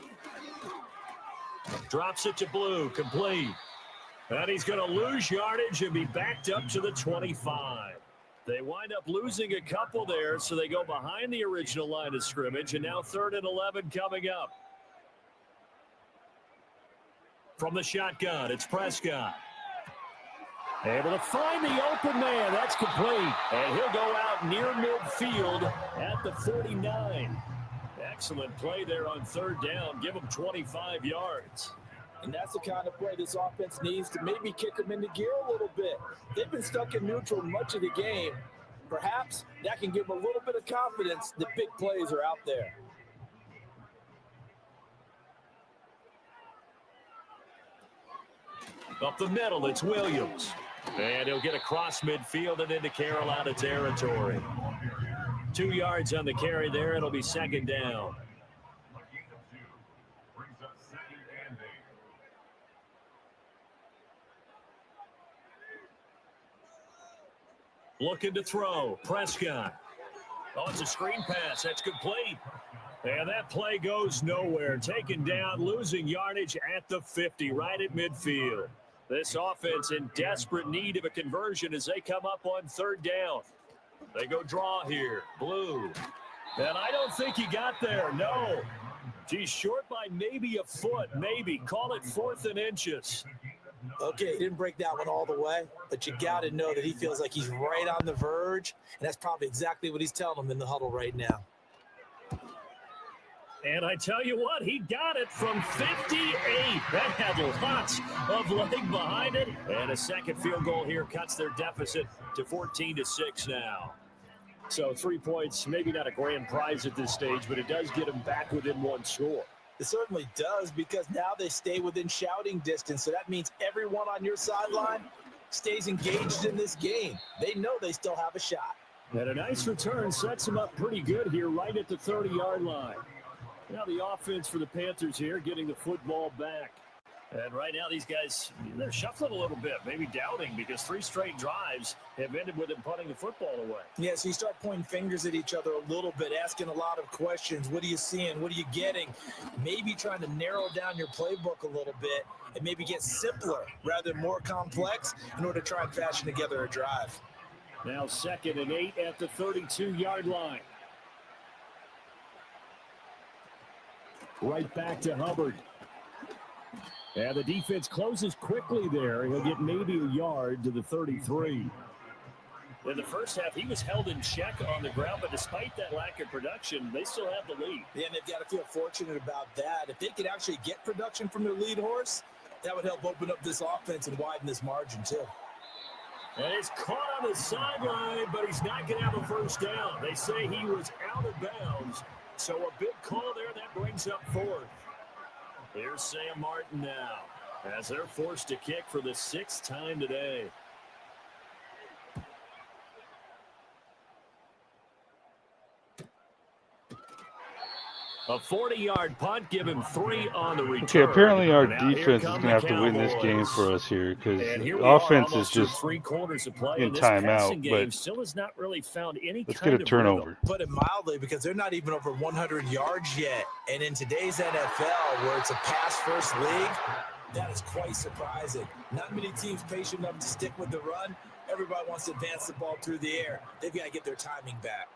Drops it to Blue, complete. And he's going to lose yardage and be backed up to the 25. They wind up losing a couple there, so they go behind the original line of scrimmage, and now 3rd and 11 coming up. From the shotgun, it's Prescott. Able to find the open man. That's complete. And he'll go out near midfield at the 49. Excellent play there on 3rd down. Give him 25 yards. And that's the kind of play this offense needs to maybe kick them into gear a little bit. They've been stuck in neutral much of the game. Perhaps that can give them a little bit of confidence that big plays are out there. Up the middle, it's Williams. And he'll get across midfield and into Carolina territory. 2 yards on the carry there. It'll be 2nd down. Looking to throw. Prescott. Oh, it's a screen pass. That's complete. And that play goes nowhere. Taken down, losing yardage at the 50, right at midfield. This offense in desperate need of a conversion as they come up on 3rd down. They go draw here. Blue. And I don't think he got there. No. He's short by maybe a foot. Maybe. Call it 4th and inches. Okay, he didn't break that one all the way, but you got to know that he feels like he's right on the verge, and that's probably exactly what he's telling them in the huddle right now. And I tell you what, he got it from 58. That had lots of leg behind it. And a second field goal here cuts their deficit to 14-6 now. So 3 points, maybe not a grand prize at this stage, but it does get them back within 1 score. It certainly does, because now they stay within shouting distance. So that means everyone on your sideline stays engaged in this game. They know they still have a shot. And a nice return sets them up pretty good here right at the 30-yard line. Now the offense for the Panthers here getting the football back. And right now these guys, they're shuffling a little bit, maybe doubting, because 3 straight drives have ended with them punting the football away. Yeah, so you start pointing fingers at each other a little bit, asking a lot of questions. What are you seeing? What are you getting? Maybe trying to narrow down your playbook a little bit and maybe get simpler rather than more complex in order to try and fashion together a drive. Now 2nd and 8 at the 32-yard line. Right back to Hubbard. And the defense closes quickly there. He'll get maybe a yard to the 33. In the first half, he was held in check on the ground, but despite that lack of production, they still have the lead. Yeah, and they've got to feel fortunate about that. If they could actually get production from their lead horse, that would help open up this offense and widen this margin, too. And it's caught on the sideline, but he's not going to have a first down. They say he was out of bounds, so a big call there that brings up fourth. Here's Sam Martin now, as they're forced to kick for the 6th time today. A 40-yard punt, give him 3 on the return. Okay, apparently our Now defense is going to have to win this game for us here because offense is just in timeout, but still has not really found any let's get a turnover. Put it mildly, because they're not even over 100 yards yet. And in today's NFL, where it's a pass-first league, that is quite surprising. Not many teams patient enough to stick with the run. Everybody wants to advance the ball through the air. They've got to get their timing back.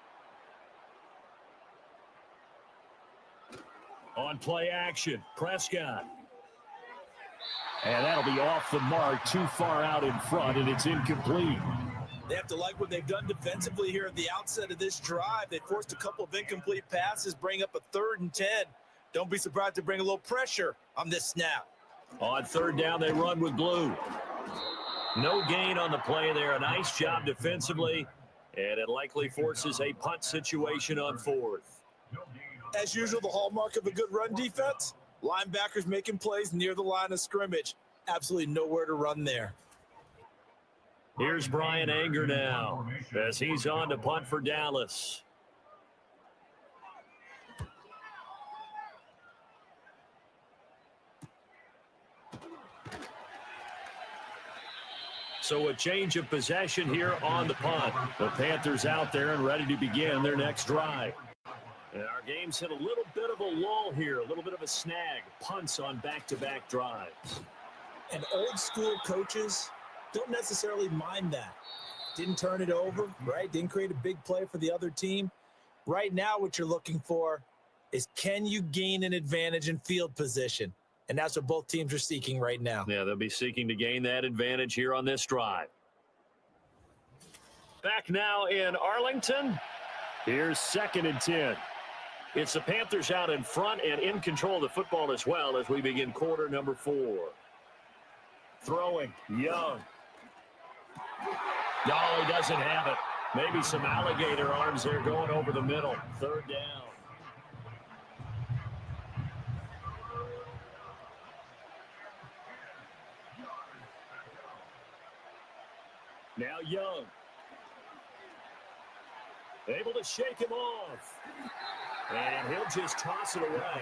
On play action, Prescott. And that'll be off the mark, too far out in front, and it's incomplete. They have to like what they've done defensively here at the outset of this drive. They forced a couple of incomplete passes, bring up a 3rd and 10. Don't be surprised to bring a little pressure on this snap. On 3rd down, they run with blue. No gain on the play there. A nice job defensively, and it likely forces a punt situation on 4th. As usual, the hallmark of a good run defense, linebackers making plays near the line of scrimmage. Absolutely nowhere to run there. Here's Brian Anger now as he's on to punt for Dallas. So a change of possession here on the punt. The Panthers out there and ready to begin their next drive. And our game's hit a little bit of a lull here, a little bit of a snag. Punts on back-to-back drives. And old-school coaches don't necessarily mind that. Didn't turn it over, right? Didn't create a big play for the other team. Right now, what you're looking for is, can you gain an advantage in field position? And that's what both teams are seeking right now. Yeah, they'll be seeking to gain that advantage here on this drive. Back now in Arlington. Here's 2nd and 10. It's the Panthers out in front and in control of the football as well as we begin quarter number 4. Throwing, Young. No, he doesn't have it. Maybe some alligator arms there going over the middle. 3rd down. Now Young. Able to shake him off. And he'll just toss it away.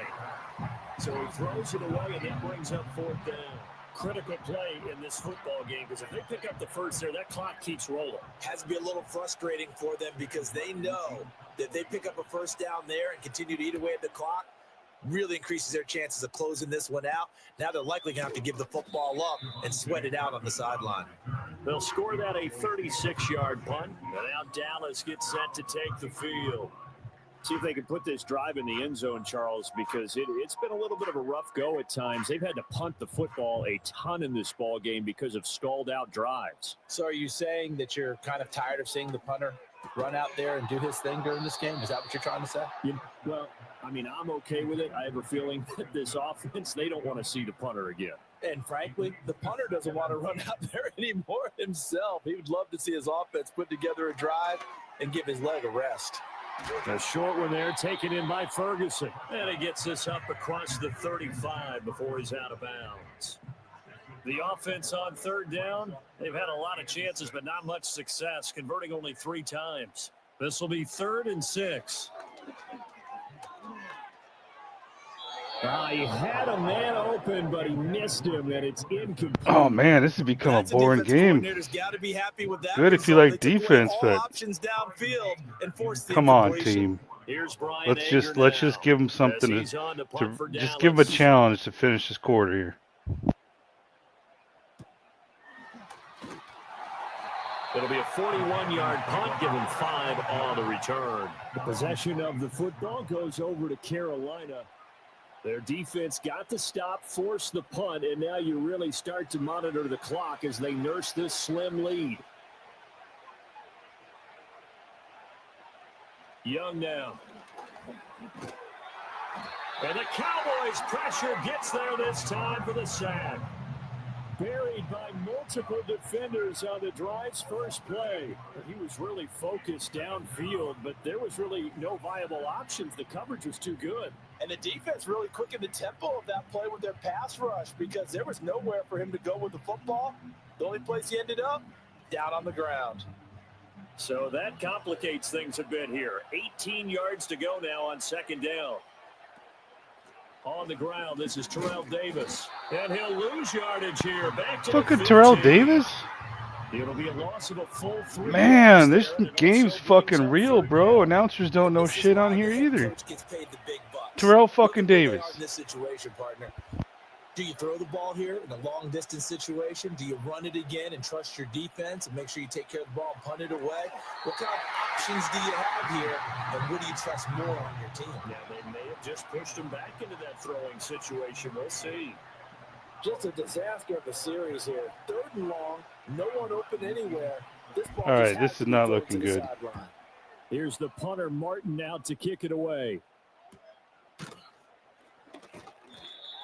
So he throws it away, and that brings up 4th down. Critical play in this football game, because if they pick up the first there, that clock keeps rolling. Has to be a little frustrating for them because they know that they pick up a first down there and continue to eat away at the clock, really increases their chances of closing this one out. Now they're likely going to have to give the football up and sweat it out on the sideline. They'll score that a 36-yard punt. And now Dallas gets set to take the field. See if they can put this drive in the end zone, Charles, because it's been a little bit of a rough go at times. They've had to punt the football a ton in this ball game because of stalled out drives. So are you saying that you're kind of tired of seeing the punter run out there and do his thing during this game? Is that what you're trying to say? Well, I mean, I'm okay with it. I have a feeling that this offense, they don't want to see the punter again. And frankly, the punter doesn't want to run out there anymore himself. He would love to see his offense put together a drive and give his leg a rest. A short one there, taken in by Ferguson. And he gets this up across the 35 before he's out of bounds. The offense on 3rd down, they've had a lot of chances, but not much success, converting only 3 times. This will be 3rd and 6. He had a man open, but he missed him, and it's incomplete. Oh, man, this has become a boring game. Be happy with that good if you like defense, but come on, team. Let's just give them something to just give them a challenge to finish this quarter here. It'll be a 41-yard punt, given 5 on the return. The possession of the football goes over to Carolina. Their defense got the stop, forced the punt, and now you really start to monitor the clock as they nurse this slim lead. Young now. And the Cowboys pressure gets there this time for the sack. Buried by multiple defenders on the drive's first play. He was really focused downfield, but there was really no viable options. The coverage was too good. And the defense really quickened the tempo of that play with their pass rush because there was nowhere for him to go with the football. The only place he ended up, down on the ground. So that complicates things a bit here. 18 yards to go now on second down. On the ground, this is Terrell Davis. And he'll lose yardage here. Back to Fucking Terrell Davis? It'll be a loss of a full 3 Man, this there, game's fucking real, bro. Announcers don't know shit on here either. Terrell fucking Davis. In this situation, partner. Do you throw the ball here in a long-distance situation? Do you run it again and trust your defense and make sure you take care of the ball and punt it away? What kind of options do you have here, and what do you trust more on your team? Yeah, they may have just pushed him back into that throwing situation. We'll see. Just a disaster of a series here. 3rd and long, no one open anywhere. This ball All right, this is not looking good. Here's the punter, Martin, out to kick it away.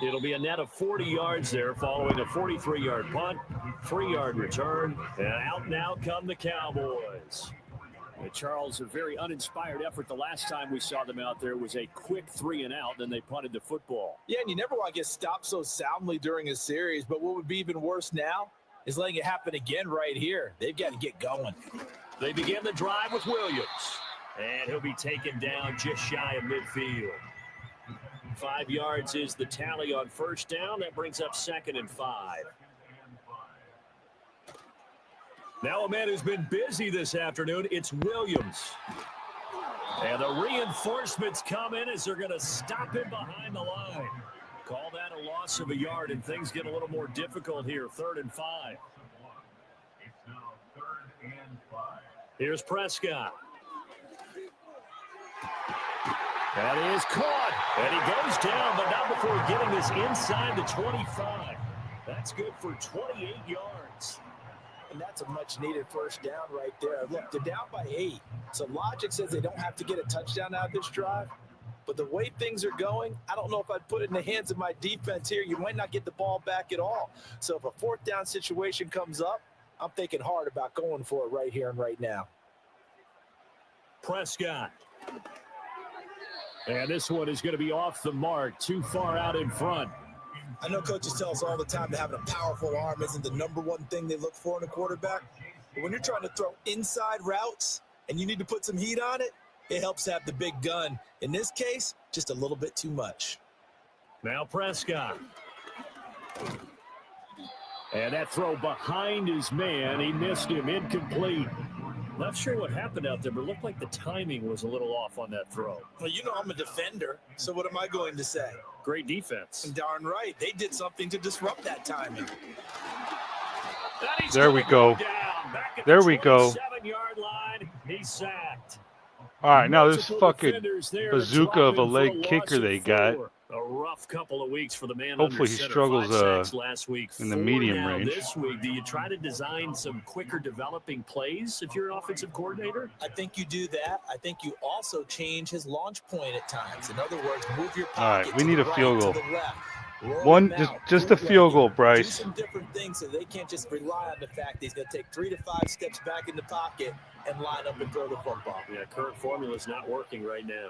It'll be a net of 40 yards there following a 43-yard punt, 3-yard return, and out now come the Cowboys. Charles, a very uninspired effort. The last time we saw them out there was a quick 3-and-out, then they punted the football. Yeah, and you never want to get stopped so soundly during a series, but what would be even worse now is letting it happen again right here. They've got to get going. They begin the drive with Williams, and he'll be taken down just shy of midfield. 5 yards is the tally on first down. That brings up 2nd and 5. Now a man who's been busy this afternoon, it's Williams. And the reinforcements come in as they're going to stop him behind the line. Call that a loss of a yard, and things get a little more difficult here. 3rd and 5. Here's Prescott. That is caught, and he goes down, but not before getting this inside the 25. That's good for 28 yards. And that's a much-needed first down right there. Look, they're down by 8, so logic says they don't have to get a touchdown out of this drive. But the way things are going, I don't know if I'd put it in the hands of my defense here. You might not get the ball back at all. So if a 4th down situation comes up, I'm thinking hard about going for it right here and right now. Prescott. And this one is going to be off the mark, too far out in front. I know coaches tell us all the time that having a powerful arm isn't the number one thing they look for in a quarterback. But when you're trying to throw inside routes and you need to put some heat on it, it helps have the big gun. In this case, just a little bit too much. Now Prescott. And that throw behind his man. He missed him, incomplete. Not sure what happened out there, but it looked like the timing was a little off on that throw. Well, you know I'm a defender, so what am I going to say? Great defense. And darn right. They did something to disrupt that timing. There we go. There we go. 7-yard line. He's sacked. All right, now this fucking bazooka of a leg kicker they got. A rough couple of weeks for the man. Hopefully he struggles last week. in the medium range. This week, do you try to design some quicker developing plays if you're an offensive coordinator? I think you do that. I think you also change his launch point at times. In other words, move your pocket. All right, we need a field goal. One, just a field goal, Bryce. Do some different things so they can't just rely on the fact that he's going to take 3 to 5 steps back in the pocket and line up and throw the football. Yeah, current formula is not working right now.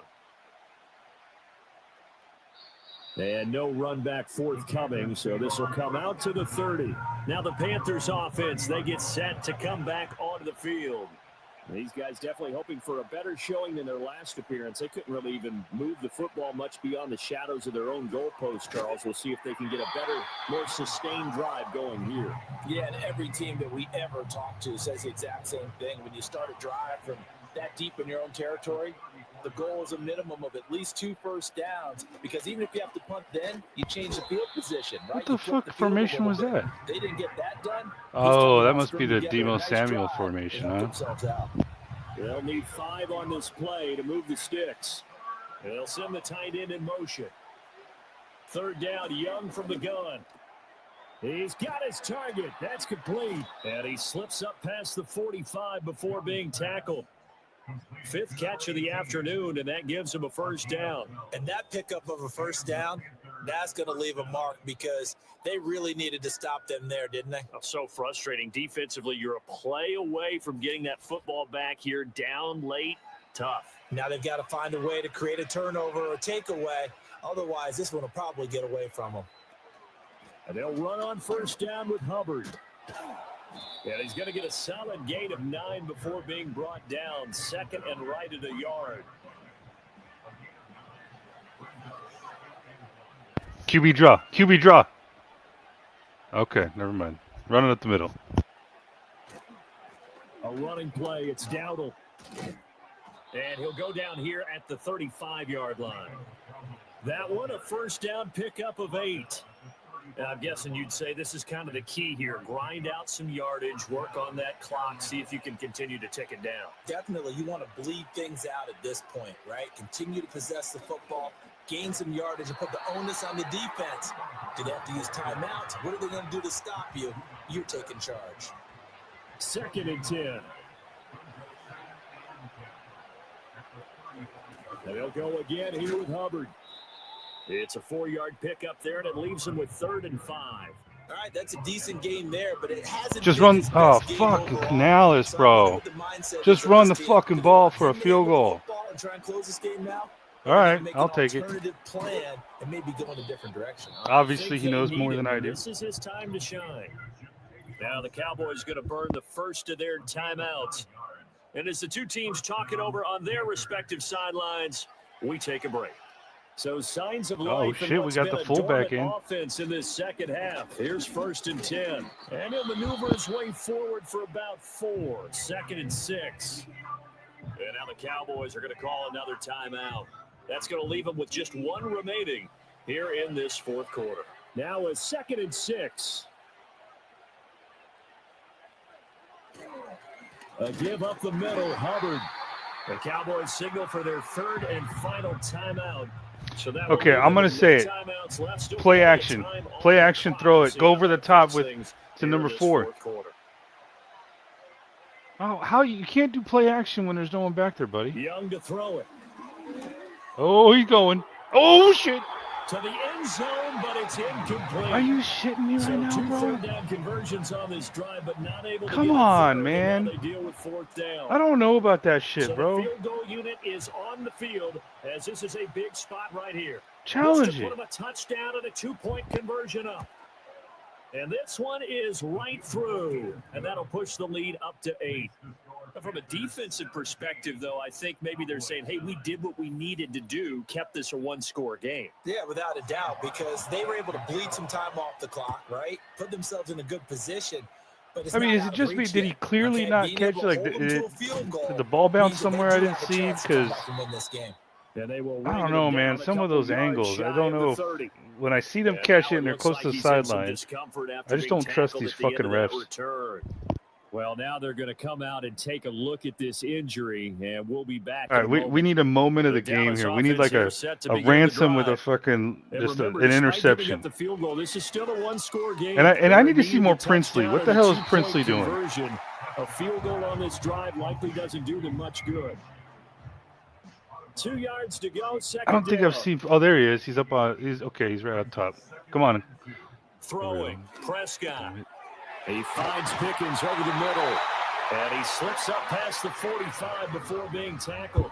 And no run back forthcoming, so this will come out to the 30. Now the Panthers offense, they get set to come back onto the field. These guys definitely hoping for a better showing than their last appearance. They couldn't really even move the football much beyond the shadows of their own goalpost, Charles. We'll see if they can get a better, more sustained drive going here. Yeah, and every team that we ever talk to says the exact same thing. When you start a drive from that deep in your own territory, the goal is a minimum of at least 2 first downs, because even if you have to punt then, you change the field position, right? What the fuck formation was that? They didn't get that done. Oh, that must be the Demo Samuel formation, huh? They'll need 5 on this play to move the sticks. They'll send the tight end in motion. 3rd down, Young from the gun. He's got his target. That's complete. And he slips up past the 45 before being tackled. Fifth catch of the afternoon, and that gives him a first down. And that pickup of a first down, that's going to leave a mark because they really needed to stop them there, didn't they? Oh, so frustrating. Defensively, you're a play away from getting that football back here, down late, tough. Now they've got to find a way to create a turnover or takeaway. Otherwise, this one will probably get away from them. And they'll run on first down with Hubbard. And he's going to get a solid gain of 9 before being brought down. Second and right at a yard. QB draw. QB draw. Okay, never mind. Running up the middle. A running play. It's Dowdle. And he'll go down here at the 35-yard line. That one, a first down pickup of 8. And I'm guessing you'd say this is kind of the key here. Grind out some yardage, work on that clock, see if you can continue to tick it down. Definitely, you want to bleed things out at this point, right? Continue to possess the football, gain some yardage, and put the onus on the defense. Do they have to use timeouts? What are they going to do to stop you? You're taking charge. Second and 10. And they'll go again here with Hubbard. It's a 4-yard pickup there, and it leaves him with 3rd and 5. All right, that's a decent game there, but it hasn't Just been run. his Oh, best game fucking overall. Canales, So bro. the mindset Just is run this the game. fucking Do they ball want for a to field handle the goal. football and try and close this game now? All right, Make I'll an take it. alternative plan and maybe go in a different direction. Obviously, Think he they knows need more it. than I do. This is his time to shine. Now the Cowboys going to burn the first of their timeouts. And as the two teams talk it over on their respective sidelines, we take a break. So signs of life shit, in we what's got been the a fullback dormant in. offense in this second half. Here's 1st and 10. And he'll maneuver his way forward for about 4. 2nd and 6. And now the Cowboys are going to call another timeout. That's going to leave them with just 1 remaining here in this 4th quarter. Now a 2nd and 6. A give up the middle, Hubbard. The Cowboys signal for their 3rd and final timeout. So that Okay, I'm going to say it. Play action. Play action, throw it. Go over the top with to number 4. Oh, how you can't do play action when there's no one back there, buddy? Young to throw it. Oh, he's going. Oh, shit. To the end zone, but it's incomplete. Are you shitting me right So now, 2 bro? 3rd down conversions on this drive, but not able to Come get a on, 3rd, man. and now they deal with 4th down. I don't know about that shit, So bro. the field goal unit is on the field as this is a big spot right here. Challenge Looks to it. put him a touchdown and a 2-point conversion up. And this one is right through, and that'll push the lead up to 8. From a defensive perspective, though, I think maybe they're saying, hey, we did what we needed to do, kept this a 1-score game. Yeah, without a doubt, because they were able to bleed some time off the clock, right? Put themselves in a good position. But it's I mean, not is out it of just me? reach Did he yet. clearly Okay, not being catch able to like hold them to a field goal did the ball bounce means that they somewhere do I didn't have a see? chance to come Because back and win this game. And they will I ring don't know, them man. down a Some of couple those yards angles, shy I don't of know. the 30. When I see them And catch now it and they're looks close like to the he's in some sideline, discomfort after I just being don't trust tackled these at the end fucking of that refs. return. Well, now they're going to come out and take a look at this injury, and we'll be back. all right, we need a moment of the game here. We need like a ransom with a fucking just an interception. The field goal. This is still a 1-score game. And I need to see more Princely. What the hell is Princely doing? A field goal on this drive likely doesn't do them much good. 2 yards to go. Second I don't think down. I've seen. Oh, there he is. He's up on. He's okay. He's right on top. Come on. Throwing. Prescott. He finds Pickens over the middle. And he slips up past the 45 before being tackled.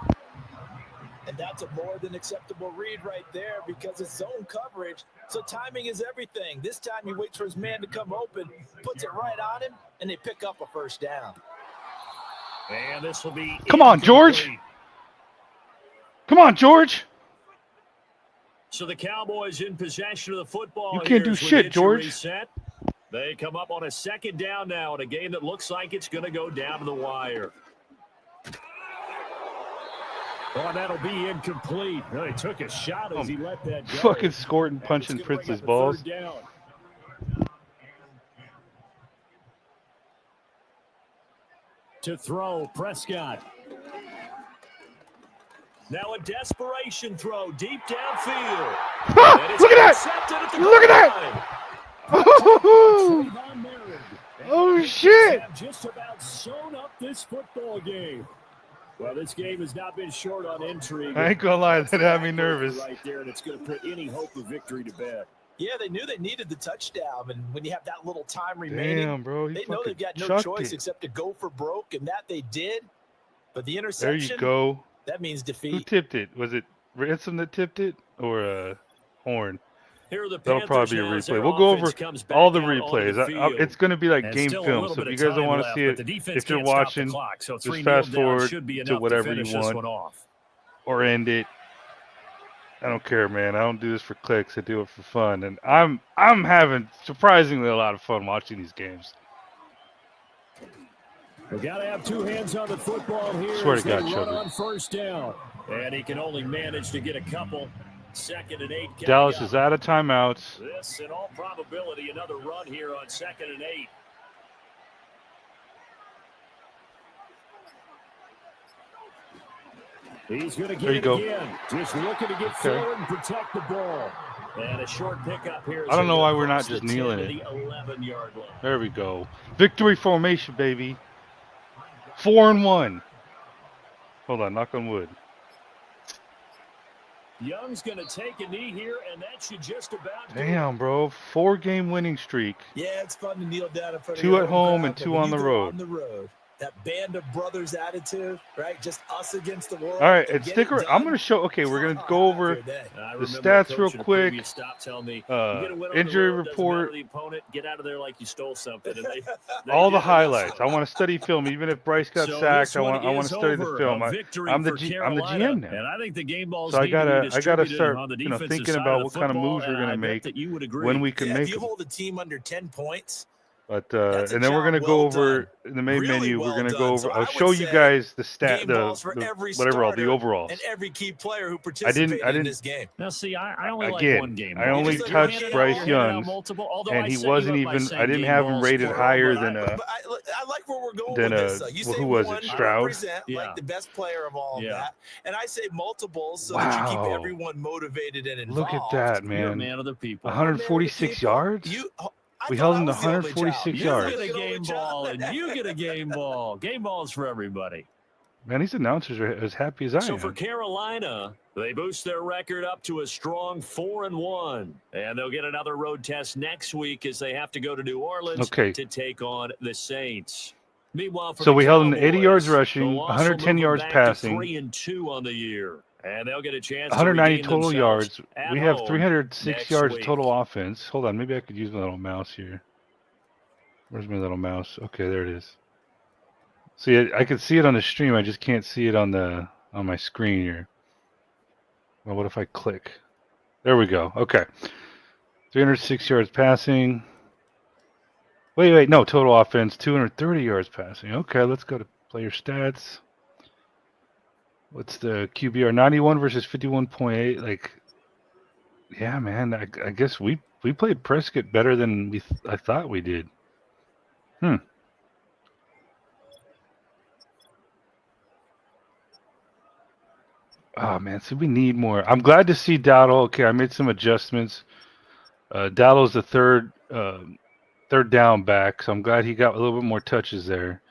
And that's a more than acceptable read right there because it's zone coverage. So timing is everything. This time he waits for his man to come open, puts it right on him, and they pick up a first down. And this will be Come on, George. Come on, George. So the Cowboys in possession of the football. You can't do shit, George. Set. They come up on a second down now in a game that looks like it's going to go down to the wire. Oh, that'll be incomplete. Well, he took a shot as he let that go. Fucking squirting, punching Princely's balls. To throw, Prescott. Now a desperation throw deep downfield. Look at that! Look at that! Oh shit! Just about sewn up this football game. Well, this game has not been short on intrigue. I ain't gonna lie, that had me nervous. Right there, and it's going to put any hope of victory to bed. Yeah, they knew they needed the touchdown, and when you have that little time remaining, Damn, bro, they know they've got no choice except to go for broke, and that they did. But the interception, there you go. That means defeat. Who tipped it? Was it Ransom that tipped it or Horn? Here are the That'll probably be a Panthers replay. We'll go over all the replays. It's going to be like And game still a film. little So if bit you of guys don't time want to left, see but it, the defense if you're can't stop the watching, clock, so just 3-0 fast down forward should be to enough to whatever finish you this want one off. or end it. I don't care, man. I don't do this for clicks. I do it for fun, and I'm having surprisingly a lot of fun watching these games. We got to have two hands on the football here. Swear to as they God, run Chubby. on first down, and he can only manage to get a couple. 2nd and 8. Dallas is out of timeouts. This, in all probability, another run here on 2nd and 8. He's going to get it again. Just looking to get forward and protect the ball. And a short pickup here. I don't know why we're not just kneeling it. There we go. Victory formation, baby. 4-1. Hold on, knock on wood. Young's going to take a knee here, and that should just about Damn, bro. 4-game winning streak. Yeah, it's fun to kneel down in front of 2 at home and 2 on the road. That band of brothers attitude, right? Just us against the world. All right, and stick around. I'm going to show. Okay, we're going to go over the stats real quick. Injury report. Get out of there like you stole something. All the highlights. I want to study film. Even if Bryce got sacked, I want to study the film. I'm the GM now. And I think the game balls so I gotta start thinking about what kind of moves we're going to make when we can make if you them. hold a team under 10 points. But and then we're gonna go over in the main menu. We're gonna go over. I'll show you guys the stat, the whatever all the overalls. And every key player who participated in this game. Now, see, I only like one game. I only touched Bryce Young, and he wasn't even. I didn't have him rated higher than I like where we're going with this. You say who was it? Stroud, like the best player of all of that, and I say multiples so that you keep everyone motivated and involved. Look at that, man! You're a man of the people. 146 yards. We held him to 146 yards. You get a game ball, and you get a game ball. Game balls for everybody. Man, these announcers are as happy as I am. So for Carolina, they boost their record up to a strong 4-1. And they'll get another road test next week as they have to go to New Orleans to take on the Saints. Meanwhile, for we held him to 80 Cowboys, yards rushing, 110 yards passing. 3-2 on the year. And they'll get a chance 190 to total yards. We have 306 yards week. total offense. Hold on, maybe I could use my little mouse here. Where's my little mouse? Okay, there it is. See, I can see it on the stream. I just can't see it on my screen here. Well, what if I click? There we go. Okay. 306 yards passing. Wait, no, total offense, 230 yards passing. Okay, let's go to player stats. What's the QBR? 91 versus 51.8. Like, yeah, man. I guess we played Prescott better than I thought we did. Oh man, so we need more. I'm glad to see Dowdle. Okay, I made some adjustments. Dowdle's the third down back, so I'm glad he got a little bit more touches there.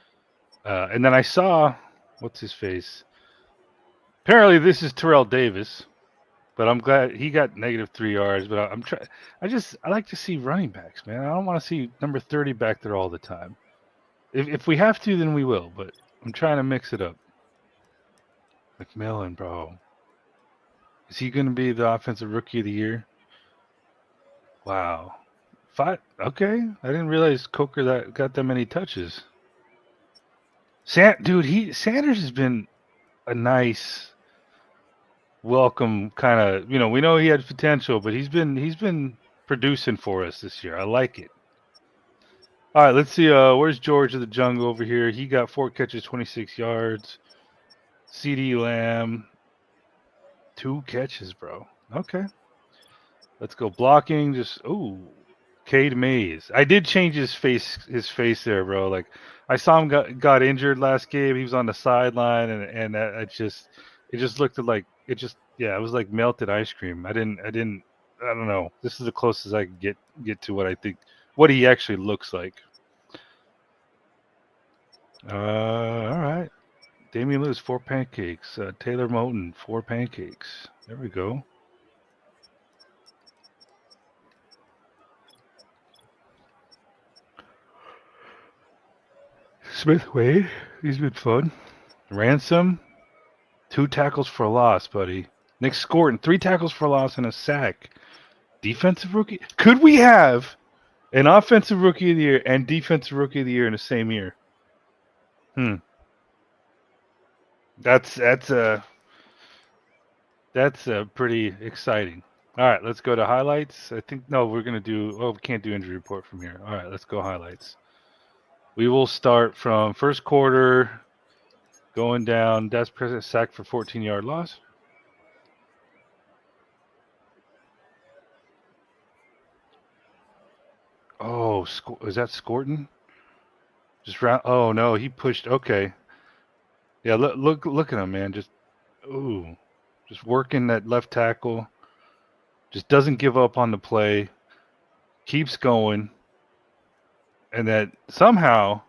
And then I saw, what's his face? Apparently, this is Terrell Davis, but I'm glad he got -3 yards. But I like to see running backs, man. I don't want to see number 30 back there all the time. If we have to, then we will. But I'm trying to mix it up. McMillan, bro, is he going to be the offensive rookie of the year? Wow, 5. Okay, I didn't realize Coker got that many touches. Sanders has been a nice welcome kind of, we know he had potential, but he's been producing for us this year. I like it. All right, let's see. Where's George of the Jungle over here? He got 4 catches, 26 yards. CD Lamb, 2 catches, bro. Okay. Let's go blocking. Cade Mays. I did change his face there, bro. Like, I saw him got injured last game. He was on the sideline, and it just looked like it was like melted ice cream. I don't know. This is the closest I could get to what he actually looks like. All right. Damian Lewis, 4 pancakes. Taylor Moton, 4 pancakes. There we go. Smith Wade, he's been fun. Ransom, 2 tackles for a loss, buddy. Nick Scorton, 3 tackles for a loss and a sack. Defensive rookie? Could we have an offensive rookie of the year and defensive rookie of the year in the same year? That's pretty exciting. All right, let's go to highlights. I think we're gonna do. Oh, we can't do injury report from here. All right, let's go highlights. We will start from first quarter, going down. That's Prescott sacked for 14-yard loss. Oh, is that Scorton? Just round. Oh no, he pushed. Okay. Yeah, look at him, man. Just working that left tackle. Just doesn't give up on the play. Keeps going. And that somehow,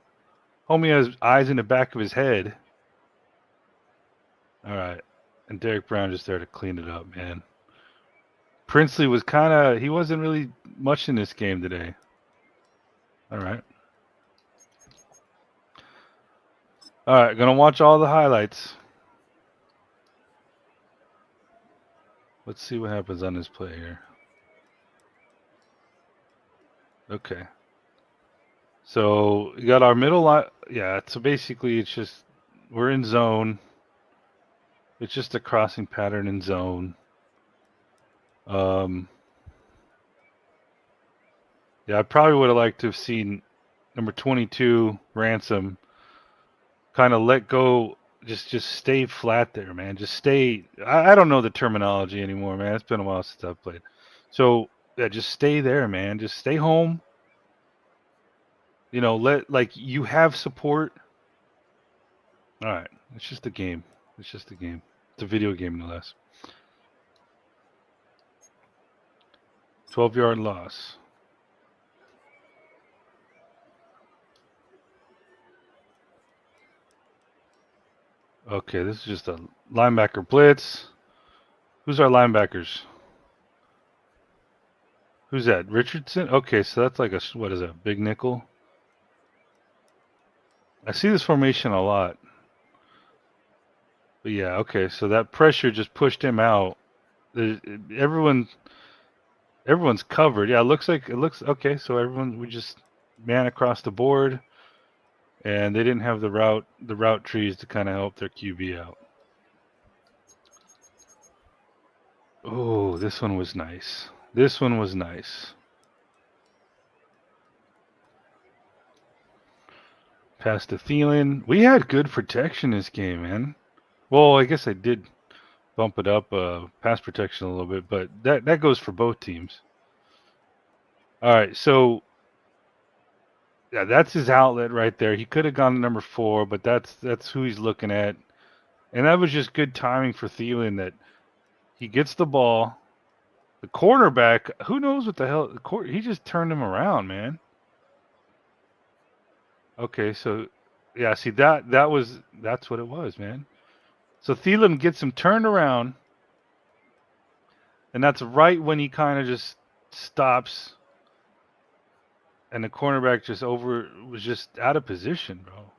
homie has eyes in the back of his head. All right. And Derek Brown just there to clean it up, man. Princely was he wasn't really much in this game today. All right. All right, gonna watch all the highlights. Let's see what happens on this play here. Okay. So you got our middle line. Yeah, so basically it's just we're in zone. It's just a crossing pattern in zone. Yeah, I probably would have liked to have seen number 22, Ransom, kind of let go, just stay flat there, man. Just stay. I don't know the terminology anymore, man. It's been a while since I've played. So, yeah, just stay there, man. Just stay home. You know, you have support. All right. It's just a game. It's just a game. It's a video game, no less. 12-yard loss. Okay, this is just a linebacker blitz. Who's our linebackers? Who's that? Richardson? Okay, so that's like what is that? Big nickel? I see this formation a lot. But yeah, okay, so that pressure just pushed him out. Everyone's covered. Yeah, it looks okay, so we just man across the board, and they didn't have the route trees to kind of help their QB out. Oh, this one was nice. This one was nice. Pass to Thielen. We had good protection this game, man. Well, I guess I did bump it up pass protection a little bit, but that goes for both teams. All right, so yeah, that's his outlet right there. He could have gone to number 4, but that's who he's looking at. And that was just good timing for Thielen that he gets the ball. The cornerback, who knows what the hell, he just turned him around, man. Okay, so yeah, see that's what it was, man. So Thielen gets him turned around, and that's right when he kind of just stops, and the cornerback was just out of position, bro.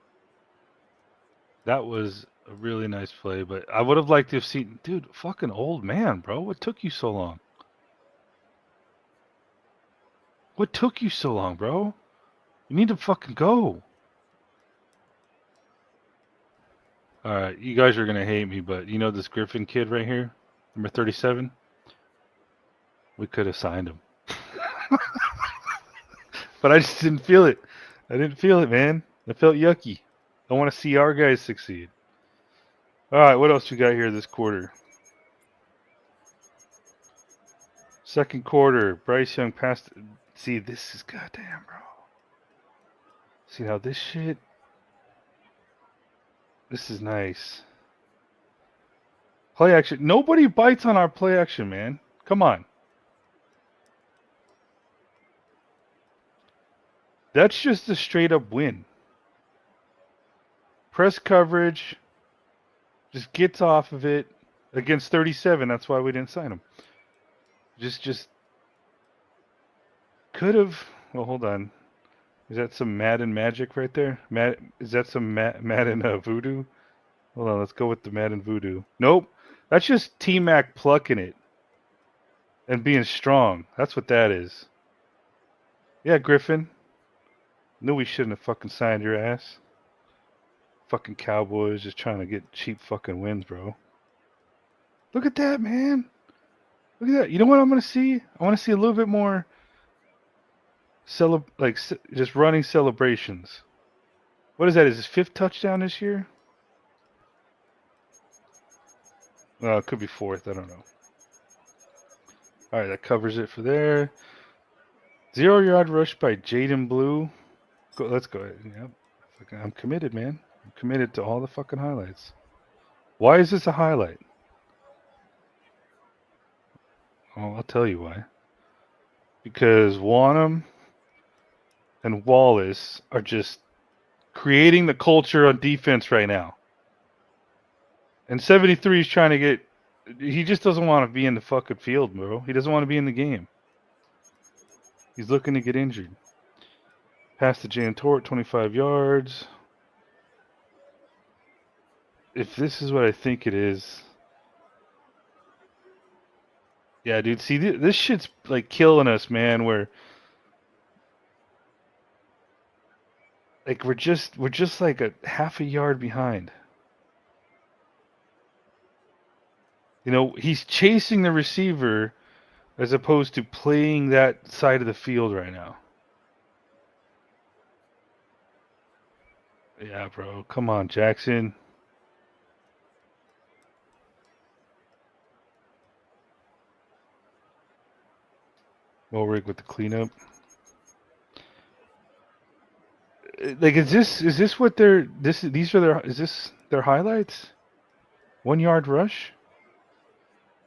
That was a really nice play, but I would have liked to have seen, dude, fucking old man, bro. What took you so long? What took you so long, bro? You need to fucking go. All right, you guys are gonna hate me, but you know this Griffin kid right here, number 37. We could have signed him, but I just didn't feel it. I didn't feel it, man. I felt yucky. I want to see our guys succeed. All right, what else we got here this quarter? Second quarter, Bryce Young passed. See, this is goddamn, bro. See how this shit. This is nice. Play action. Nobody bites on our play action, man. Come on. That's just a straight up win. Press coverage. Just gets off of it against 37. That's why we didn't sign him. Just could have. Well, hold on. Is that some Madden magic right there? Is that some Madden voodoo? Hold on, let's go with the Madden voodoo. Nope, that's just T-Mac plucking it and being strong. That's what that is. Yeah, Griffin. Knew we shouldn't have fucking signed your ass. Fucking Cowboys just trying to get cheap fucking wins, bro. Look at that, man. Look at that. You know what I'm gonna see? I want to see a little bit more just running celebrations. What is that? Is his 5th touchdown this year? It could be 4th. I don't know. All right, that covers it for there. 0-yard rush by Jaden Blue. Let's go. Yep. I'm committed, man. I'm committed to all the fucking highlights. Why is this a highlight? Oh, I'll tell you why. Because Wanham and Wallace are just creating the culture on defense right now. And 73 is trying to get. He just doesn't want to be in the fucking field, bro. He doesn't want to be in the game. He's looking to get injured. Pass to Jan Tort, 25 yards. If this is what I think it is. Yeah, dude. See, this shit's like killing us, man. We're just like a half a yard behind. You know, he's chasing the receiver as opposed to playing that side of the field right now. Yeah, bro. Come on, Jackson. Mulrig with the cleanup. Like, is this what these are is this their highlights? 1-yard rush?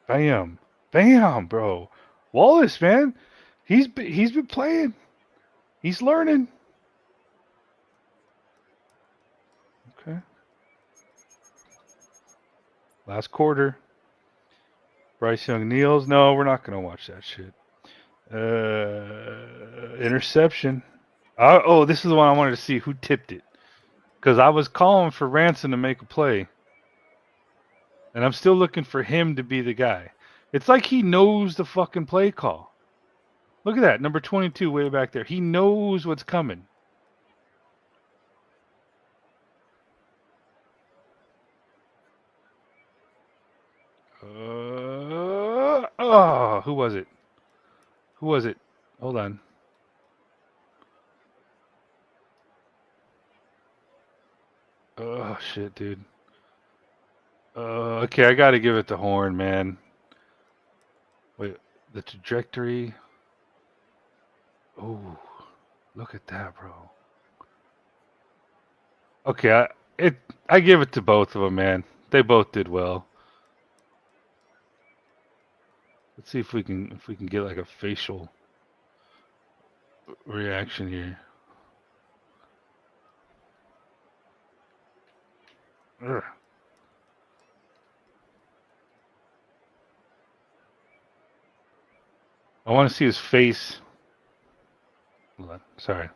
Bam. Bam, bro. Wallace, man. He's been playing. He's learning. Okay. Last quarter. Bryce Young kneels. No, we're not going to watch that shit. Interception. This is the one I wanted to see. Who tipped it? Because I was calling for Ransom to make a play. And I'm still looking for him to be the guy. It's like he knows the fucking play call. Look at that. Number 22 way back there. He knows what's coming. Who was it? Who was it? Hold on. Oh, shit, dude. Okay, I got to give it to Horn, man. Wait, the trajectory. Oh, look at that, bro. Okay, I give it to both of them, man. They both did well. Let's see if we can get like a facial reaction here. Ugh. I want to see his face. Hold on. Sorry.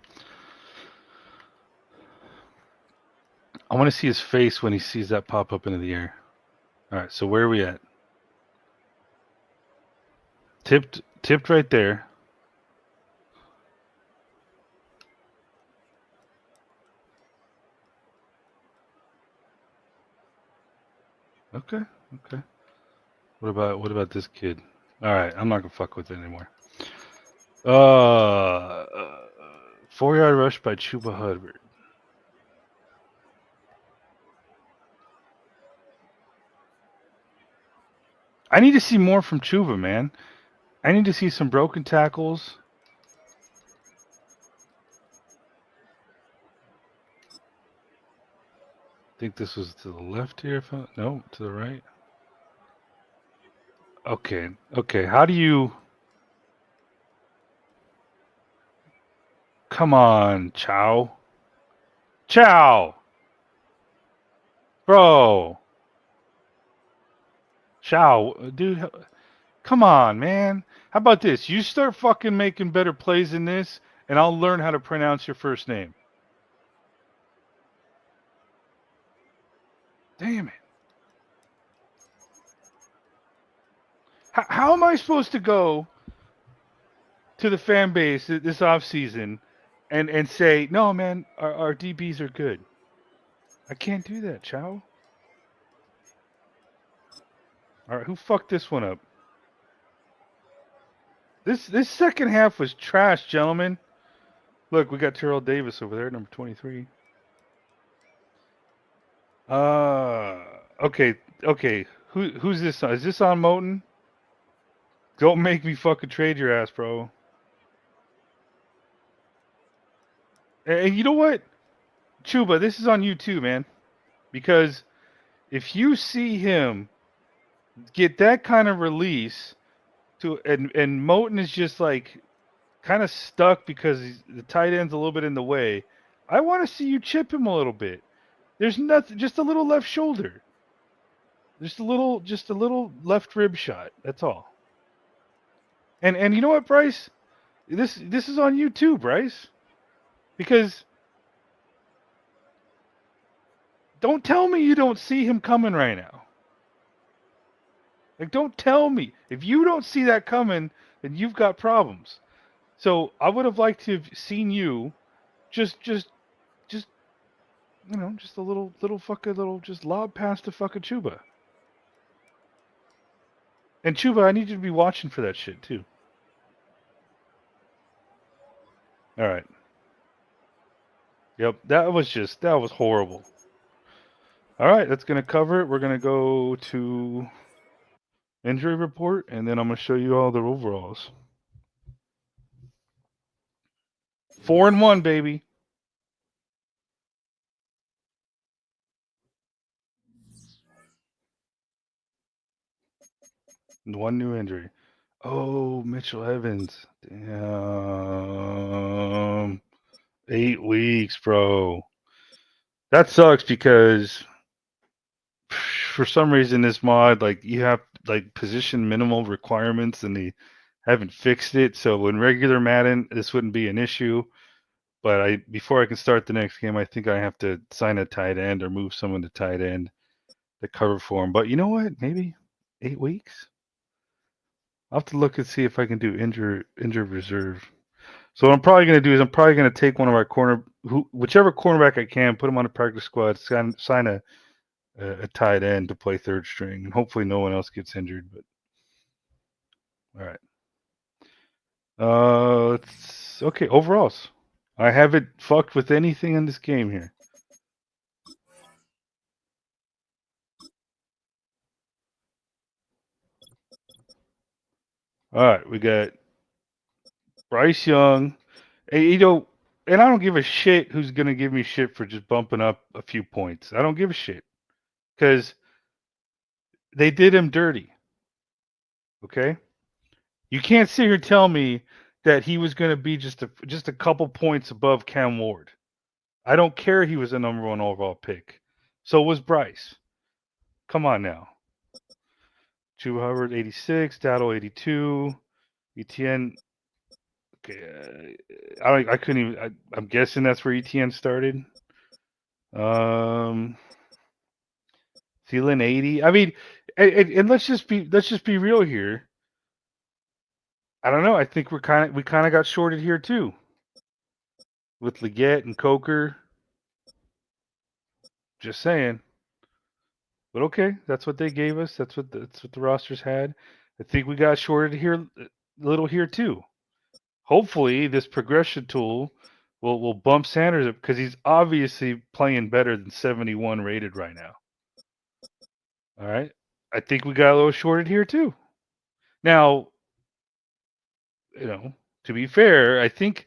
I want to see his face when he sees that pop up into the air. All right, so where are we at? Tipped right there. Okay. What about this kid? All right, I'm not gonna fuck with it anymore. 4-yard rush by Chuba Hubbard. I need to see more from Chuba, man. I need to see some broken tackles. I think this was to the left here. No, to the right. Okay. How do you? Come on, Chow, bro. Chow, dude, come on, man. How about this? You start fucking making better plays than this, and I'll learn how to pronounce your first name. Damn it. How am I supposed to go to the fan base this offseason and say, no, man, our DBs are good? I can't do that, Chow. All right, who fucked this one up? This second half was trash, gentlemen. Look, we got Terrell Davis over there, number 23. Okay. Who's this on? Is this on Moten? Don't make me fucking trade your ass, bro. And you know what? Chuba, this is on you too, man. Because if you see him get that kind of release and Moten is just like kind of stuck because the tight end's a little bit in the way, I want to see you chip him a little bit. There's nothing, just a little left shoulder. Just a little left rib shot. That's all. And you know what, Bryce? This is on you too, Bryce. Because don't tell me you don't see him coming right now. Like, don't tell me. If you don't see that coming, then you've got problems. So I would have liked to have seen you just you know, just a little fucking little just lob past to fucking Chuba. And Chuba, I need you to be watching for that shit too. All right. Yep, that was horrible. All right, that's gonna cover it. We're gonna go to injury report, and then I'm gonna show you all the overalls. 4-1, baby. One new injury. Oh, Mitchell Evans. Damn. 8 weeks, bro. That sucks because for some reason this mod, like, you have like position minimal requirements and they haven't fixed it. So in regular Madden, this wouldn't be an issue. But before I can start the next game, I think I have to sign a tight end or move someone to tight end to cover for him. But you know what? Maybe 8 weeks. I'll have to look and see if I can do injured reserve. So what I'm probably going to do is I'm probably going to take one of our whichever cornerback I can, put him on a practice squad, sign a tight end to play third string, and hopefully no one else gets injured. But all right. Okay. Overalls. I haven't fucked with anything in this game here. All right, we got Bryce Young. You know, and I don't give a shit who's going to give me shit for just bumping up a few points. I don't give a shit because they did him dirty. Okay? You can't sit here and tell me that he was going to be just a couple points above Cam Ward. I don't care he was a number 1 overall pick. So was Bryce. Come on now. Chuba Hubbard, 86. Dowdle, 82. ETN. Okay, I couldn't even. I'm guessing that's where ETN started. Thielen, 80. I mean, and let's just be real here. I don't know. I think we kind of got shorted here too, with Leggett and Coker. Just saying. But okay, that's what they gave us. That's what the rosters had. I think we got shorted here a little here too. Hopefully, this progression tool will bump Sanders up because he's obviously playing better than 71 rated right now. All right, I think we got a little shorted here too. Now, you know, to be fair, I think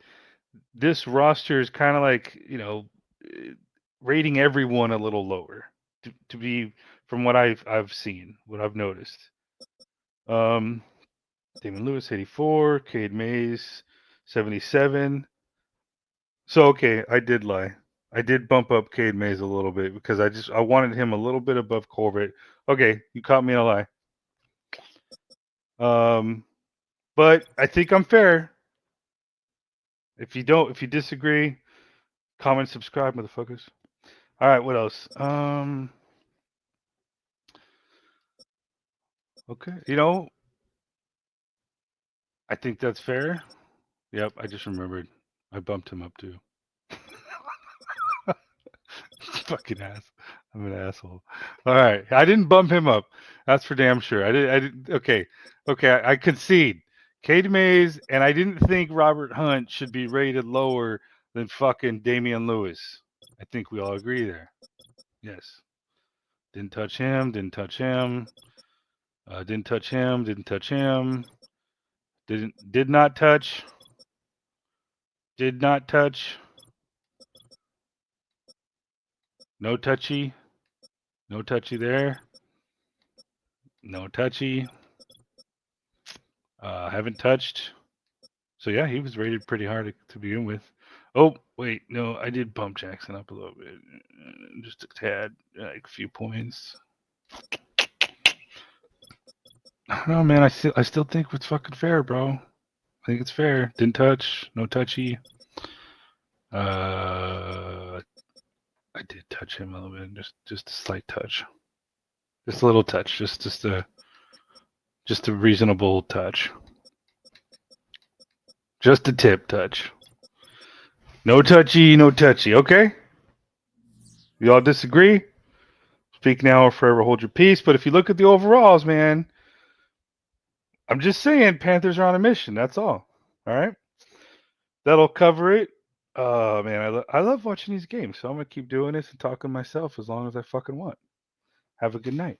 this roster is kind of like, you know, rating everyone a little lower to be from what I've seen, what I've noticed. Damon Lewis, 84, Cade Mays, 77. So okay, I did lie. I did bump up Cade Mays a little bit because I wanted him a little bit above Corbett. Okay, you caught me in a lie. But I think I'm fair. If you disagree, comment, subscribe, motherfuckers. All right, what else? Okay, I think that's fair. Yep, I just remembered. I bumped him up too. Fucking ass. I'm an asshole. All right, I didn't bump him up. That's for damn sure. I did. Okay. I concede. Cade Mays, and I didn't think Robert Hunt should be rated lower than fucking Damian Lewis. I think we all agree there. Yes. Didn't touch him. Didn't touch him. Didn't touch him. Didn't touch him. Did not touch. Did not touch. No touchy. No touchy there. No touchy. Haven't touched. So yeah, he was rated pretty hard to begin with. Oh wait, no, I did bump Jackson up a little bit, just a tad, like a few points. I don't know, man. I still think it's fucking fair, bro. I think it's fair. Didn't touch, no touchy. I did touch him a little bit, just a slight touch, just a little touch, just a reasonable touch, just a tip touch. No touchy, no touchy. Okay, you all disagree? Speak now or forever hold your peace. But if you look at the overalls, man, I'm just saying Panthers are on a mission. That's all. All right, that'll cover it. Man, I love watching these games, so I'm gonna keep doing this and talking to myself as long as I fucking want. Have a good night.